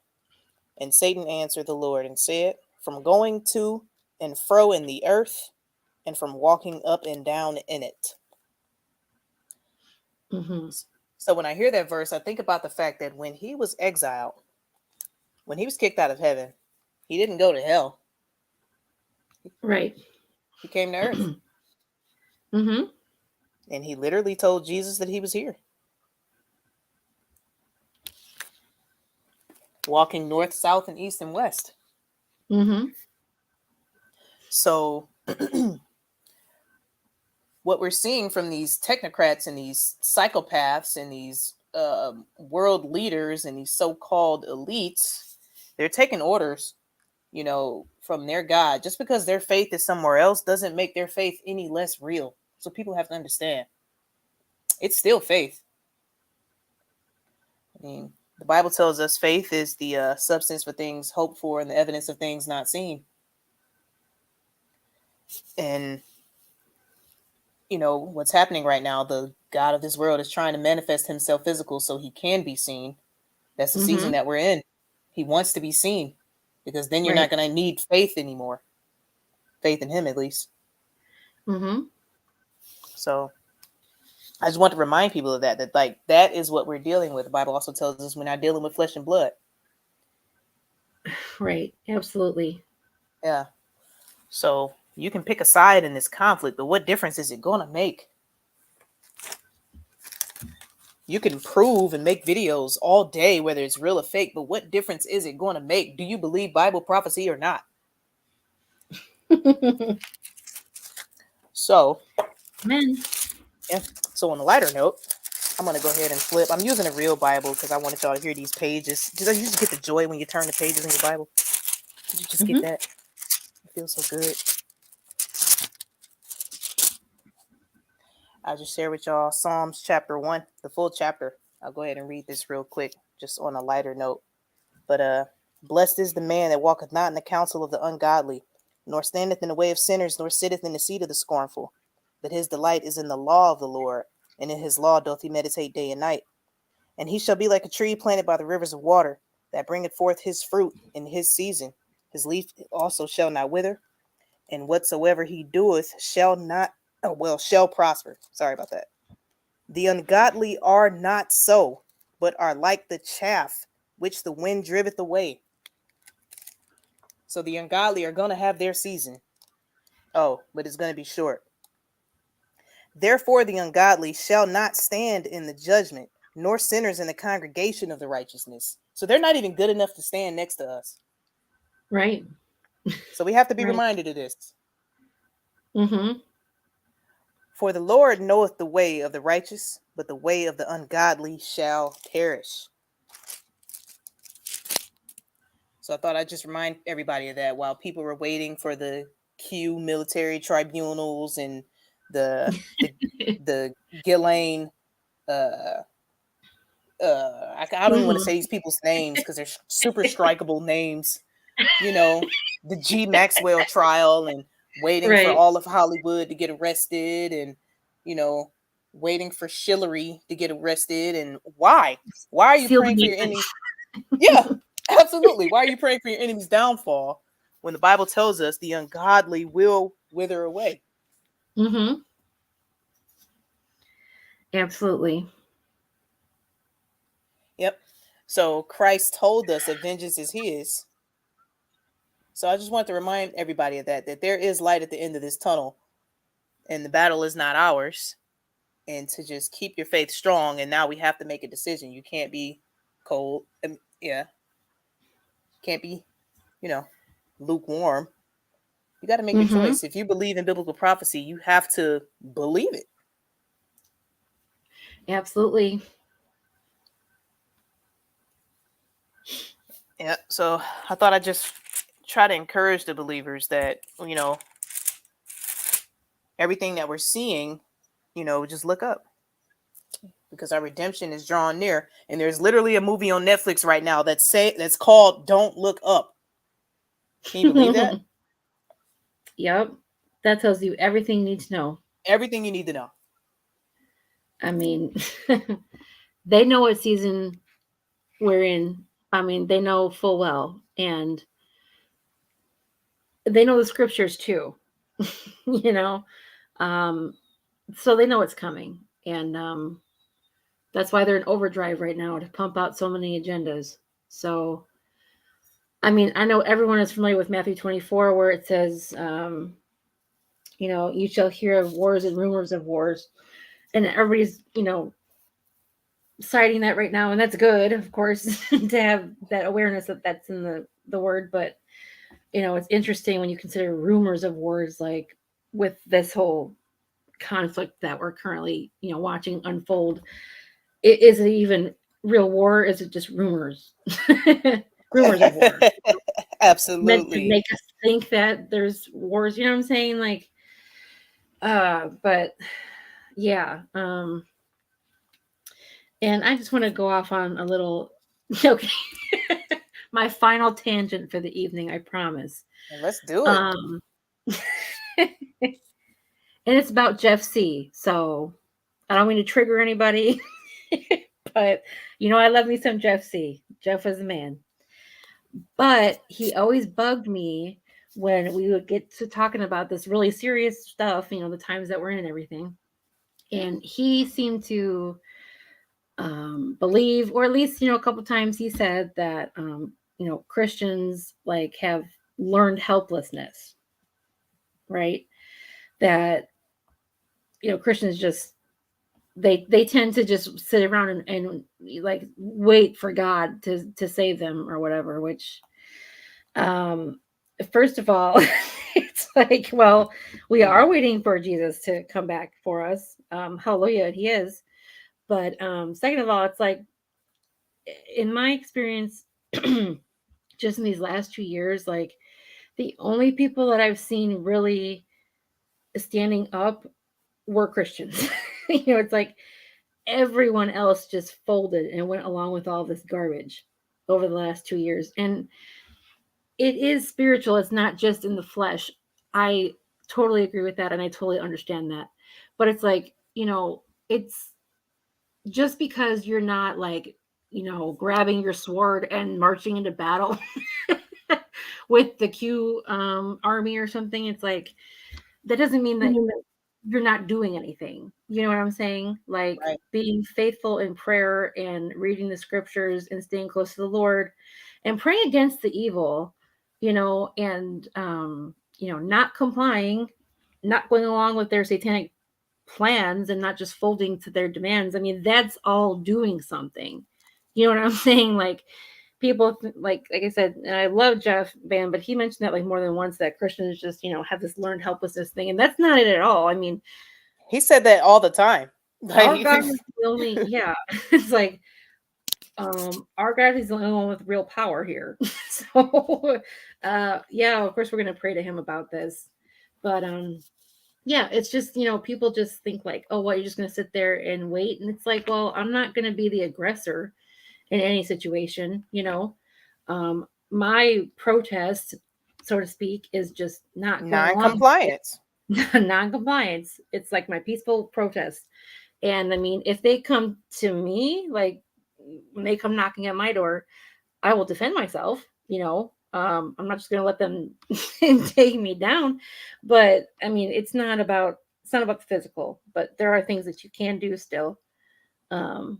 And Satan answered the Lord and said, from going to and fro in the earth, and from walking up and down in it. Mm-hmm. So when I hear that verse, I think about the fact that when he was exiled, when he was kicked out of heaven, he didn't go to hell. Right. He came to earth. Mm-hmm. And he literally told Jesus that he was here. Walking north, south, and east and west. Mm-hmm. So what we're seeing from these technocrats and these psychopaths and these world leaders and these so-called elites, they're taking orders, from their God. Just because their faith is somewhere else doesn't make their faith any less real. So people have to understand. It's still faith. I mean, the Bible tells us faith is the substance for things hoped for and the evidence of things not seen. And, what's happening right now, the God of this world is trying to manifest himself physical so he can be seen. That's the season that we're in. He wants to be seen because then you're not going to need faith anymore. Faith in him, at least. Mm-hmm. So I just want to remind people of that like that is what we're dealing with. The Bible also tells us we're not dealing with flesh and blood. Right. Absolutely. Yeah. So you can pick a side in this conflict, but what difference is it going to make? You can prove and make videos all day, whether it's real or fake, but what difference is it going to make? Do you believe Bible prophecy or not? So, Amen. yeah. So on a lighter note, I'm going to go ahead and flip. I'm using a real Bible because I wanted y'all to hear these pages. Did you just get the joy when you turn the pages in your Bible? Did you just get that? It feels so good. I'll just share with y'all Psalms chapter 1, the full chapter. I'll go ahead and read this real quick, just on a lighter note. But blessed is the man that walketh not in the counsel of the ungodly, nor standeth in the way of sinners, nor sitteth in the seat of the scornful. But his delight is in the law of the Lord, and in his law doth he meditate day and night. And he shall be like a tree planted by the rivers of water, that bringeth forth his fruit in his season. His leaf also shall not wither, and whatsoever he doeth shall prosper. Sorry about that. The ungodly are not so, but are like the chaff which the wind driveth away. So the ungodly are going to have their season. Oh, but it's going to be short. Therefore, the ungodly shall not stand in the judgment, nor sinners in the congregation of the righteousness. So they're not even good enough to stand next to us. Right. So we have to be Right. reminded of this. Mm-hmm. For the Lord knoweth the way of the righteous, but the way of the ungodly shall perish. So I thought I'd just remind everybody of that while people were waiting for the Q military tribunals and the Ghislaine. I don't even want to say these people's names because they're super strikeable names. You know, the G Maxwell trial and waiting for Right. all of Hollywood to get arrested, and waiting for Shillery to get arrested. And why? Why are you Seal praying for the your deal. enemies? Yeah, absolutely. Why are you praying for your enemy's downfall when the Bible tells us the ungodly will wither away? Mm-hmm. Absolutely. Yep. So Christ told us that vengeance is his. So I just want to remind everybody of that there is light at the end of this tunnel, and the battle is not ours. And to just keep your faith strong. And now we have to make a decision. You can't be cold. Can't be, lukewarm. You got to make your Mm-hmm. choice. If you believe in biblical prophecy, you have to believe it. Absolutely. Yeah. So I thought I'd just try to encourage the believers that, everything that we're seeing, just look up, because our redemption is drawn near. And there's literally a movie on Netflix right now that's called Don't Look Up. Can you believe that? Yep. That tells you everything you need to know. Everything you need to know. I mean, they know what season we're in. I mean, they know full well. And they know the scriptures too. you know? So they know it's coming. And that's why they're in overdrive right now to pump out so many agendas. So, I mean, I know everyone is familiar with Matthew 24, where it says, you shall hear of wars and rumors of wars. And everybody's, citing that right now. And that's good, of course, to have that awareness that that's in the word. But, it's interesting when you consider rumors of wars, like with this whole conflict that we're currently, watching unfold. Is it even real war? Is it just rumors? Rumors of war. Meant to Absolutely. make us think that there's wars, you know what I'm saying? Like, but yeah. And I just want to go off on a little, okay, my final tangent for the evening, I promise. Let's do it. And it's about Jeff C. So I don't mean to trigger anybody, but I love me some Jeff C. Jeff is a man. But he always bugged me when we would get to talking about this really serious stuff, the times that we're in and everything. And he seemed to believe, or at least, a couple times he said that, Christians like have learned helplessness, right? That, Christians just, they tend to just sit around and like wait for God to save them or whatever, which, first of all, it's like, well, we are waiting for Jesus to come back for us. Hallelujah, he is. But second of all, it's like, in my experience, just in these last 2 years, like the only people that I've seen really standing up were Christians. It's like everyone else just folded and went along with all this garbage over the last 2 years. And it is spiritual. It's not just in the flesh. I totally agree with that. And I totally understand that. But it's like, it's just because you're not like, grabbing your sword and marching into battle with the Q army or something. It's like, that doesn't mean that you're not doing anything. You know what I'm saying? Like Right. being faithful in prayer and reading the scriptures and staying close to the Lord and praying against the evil, and not complying, not going along with their satanic plans and not just folding to their demands. I mean, that's all doing something. You know what I'm saying? Like people like I said, and I love Jeff Van, but he mentioned that like more than once that Christians just, have this learned helplessness thing. And that's not it at all. I mean, He said that all the time. our Like, God is the only, yeah. It's like our God is the only one with real power here. So yeah, of course we're gonna pray to him about this. But yeah, it's just, people just think like, oh, well, you're just going to sit there and wait. And it's like, well, I'm not going to be the aggressor in any situation. My protest, so to speak, is just not going along non-compliance. with it. Non-compliance. It's like my peaceful protest. And I mean, if they come to me, like when they come knocking at my door, I will defend myself, I'm not just going to let them take me down. But I mean, it's not about the physical, but there are things that you can do still, in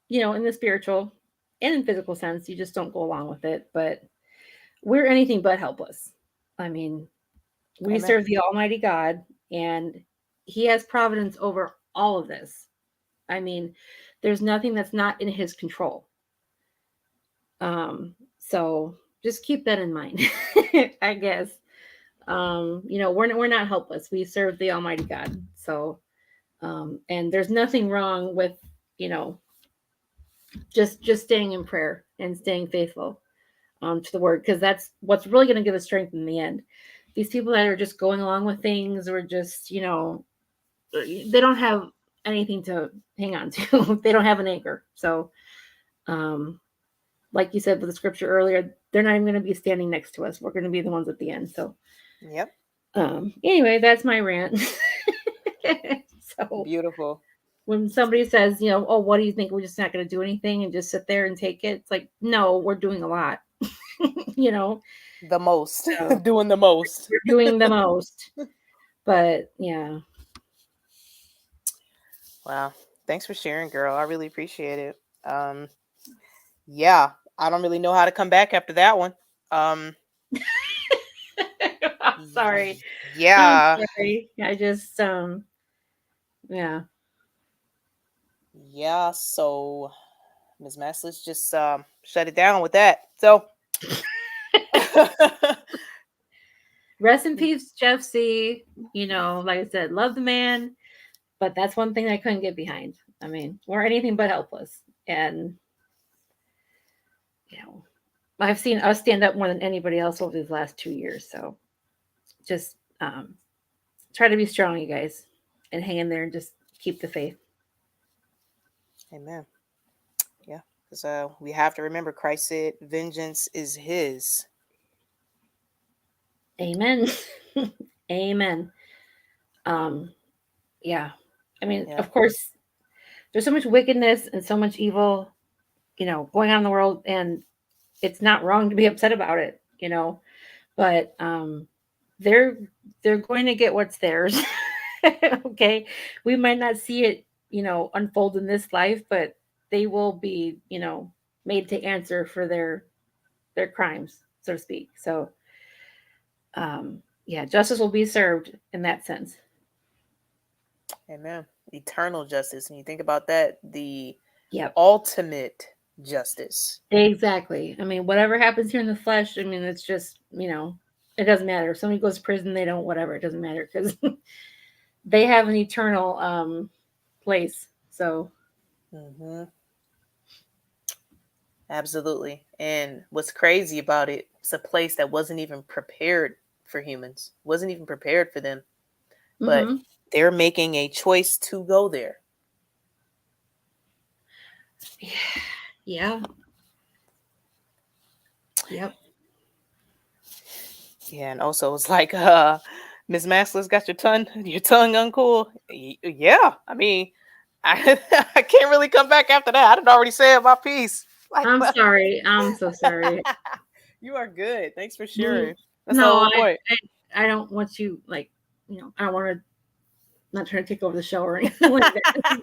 the spiritual and in physical sense. You just don't go along with it. But we're anything but helpless. I mean, we Amen. serve the Almighty God, and He has providence over all of this. I mean, there's nothing that's not in His control. So just keep that in mind, I guess. We're not helpless. We serve the Almighty God. So, and there's nothing wrong with, just staying in prayer and staying faithful, to the word, because that's what's really going to give us strength in the end. These people that are just going along with things, or just, they don't have anything to hang on to. They don't have an anchor. So, like you said with the scripture earlier, they're not even going to be standing next to us. We're going to be the ones at the end. So, Yep. Anyway, that's my rant. So Beautiful. when somebody says, oh, what do you think? We're just not going to do anything and just sit there and take it. It's like, no, we're doing a lot. The most. So, Doing the most. we're doing the most. But yeah. Wow. Thanks for sharing, girl. I really appreciate it. Yeah, I don't really know how to come back after that one. I'm sorry. Yeah. I'm sorry. I just yeah. Yeah, so Miss Maskless just shut it down with that. So Rest in peace, Jeff C. Like I said, love the man, but that's one thing I couldn't get behind. I mean, we're anything but helpless. And I've seen us stand up more than anybody else over these last 2 years. So just try to be strong, you guys, and hang in there and just keep the faith. Amen. Yeah, because we have to remember Christ said, vengeance is his. Amen. Amen. Yeah. I mean, Yeah. of course, there's so much wickedness and so much evil, going on in the world, and it's not wrong to be upset about it, but they're going to get what's theirs. Okay. We might not see it, unfold in this life, but they will be, made to answer for their crimes, so to speak. So yeah, justice will be served in that sense. Amen. Eternal justice. And you think about that, the Yep. ultimate justice. Exactly. I mean, whatever happens here in the flesh, I mean, it's just, it doesn't matter. If somebody goes to prison, they don't, whatever, it doesn't matter, because they have an eternal place. So Mm-hmm. Absolutely. And what's crazy about it, it's a place that wasn't even prepared for humans, wasn't even prepared for them. But they're making a choice to go there. Yeah. Yep. Yeah, and also it's like, Miss Maskless got your tongue uncool. Yeah, I mean, I can't really come back after that. I did already say my piece. Like, I'm sorry. I'm so sorry. You are good. Thanks for sharing. That's No, the whole point. I don't want you, like, I don't want to not trying to take over the show or anything like that.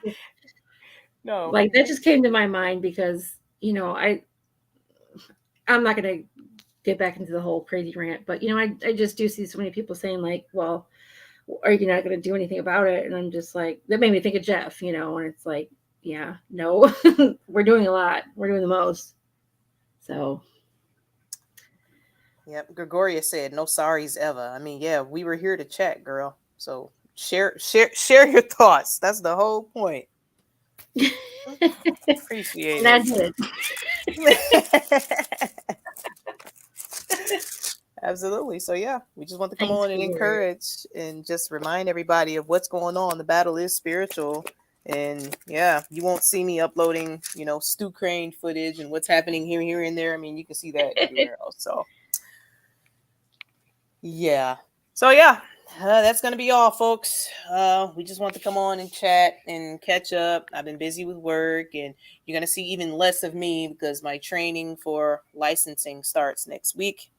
No. Like that just came to my mind because, you know, I'm not going to get back into the whole crazy rant, but you know, I just do see so many people saying like, well, are you not going to do anything about it? And I'm just like, that made me think of Jeff, you know, and it's like, yeah, no, we're doing a lot. We're doing the most. So. Yep. Gregoria said, no sorries ever. I mean, yeah, we were here to chat, girl. So share your thoughts. That's the whole point. Appreciate And I it. did. Absolutely. So yeah, we just want to come Thanks, on and Gregoria. encourage and just remind everybody of what's going on. The battle is spiritual. And yeah, you won't see me uploading, you know, Stu Crane footage and what's happening here and there. I mean, you can see that everywhere else. So yeah. So yeah, that's gonna be all, folks. We just want to come on and chat and catch up. I've been busy with work, and you're gonna see even less of me because my training for licensing starts next week.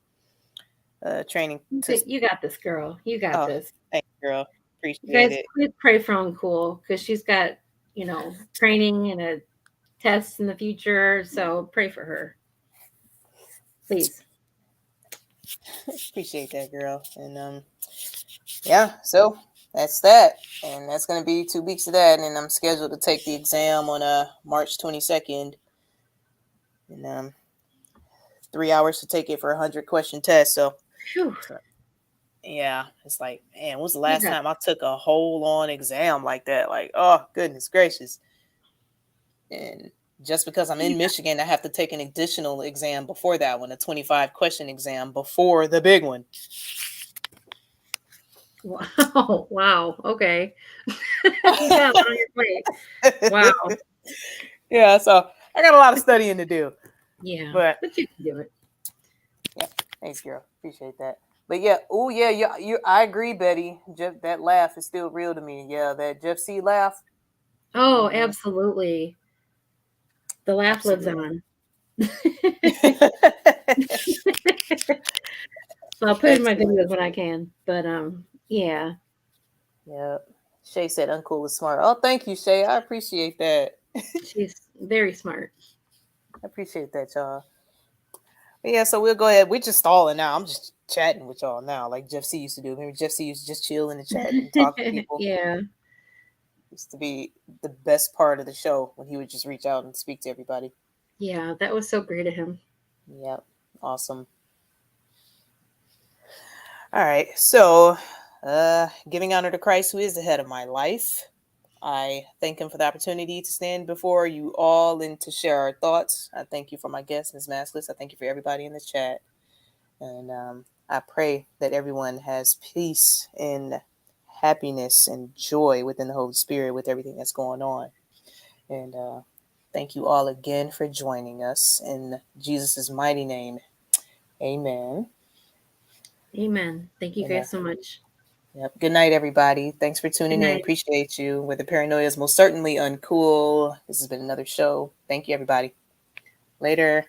Training to You got this, girl. You got this. thank you, girl. You Appreciate guys, it. please pray for Uncool because she's got, you know, training and a test in the future. So pray for her, please. Appreciate that, girl. And yeah, so that's that, and that's gonna be 2 weeks of that, and I'm scheduled to take the exam on March 22nd, and 3 hours to take it for a 100-question test. So Whew. yeah, it's like, man, when was the You last got time I took a whole on exam like that? Like, oh goodness gracious. And just because I'm in Michigan, I have to take an additional exam before that one, a 25-question exam before the big one. Wow. Wow. Okay. You got a lot on your plate. Wow. Yeah, so I got a lot of studying to do. Yeah. But you can do it. yeah, thanks, girl. Appreciate that. But yeah, oh yeah, I agree, Betty. Jeff, that laugh is still real to me. Yeah, that Jeff C laugh. Oh, absolutely. The laugh lives on. So I'll put it in my videos when I can. But yeah. Yeah. Shay said Uncool is smart. Oh, thank you, Shay. I appreciate that. She's very smart. I appreciate that, y'all. But yeah, so we'll go ahead. We're just stalling now. I'm just chatting with y'all now, like Jeff C used to do. Remember, Jeff C used to just chill in the chat and talk to people. Yeah. Used to be the best part of the show when he would just reach out and speak to everybody. Yeah, that was so great of him. Yep. Awesome. All right. So, giving honor to Christ, who is the head of my life. I thank him for the opportunity to stand before you all and to share our thoughts. I thank you for my guest, Miss Maskless. I thank you for everybody in the chat. And I pray that everyone has peace and happiness and joy within the Holy Spirit with everything that's going on. And thank you all again for joining us. In Jesus' mighty name, amen. Amen. Thank you Amen. guys so much. Yep. Good night, everybody. Thanks for tuning in. Appreciate you. Where the paranoia is most certainly uncool. This has been another show. Thank you, everybody. Later.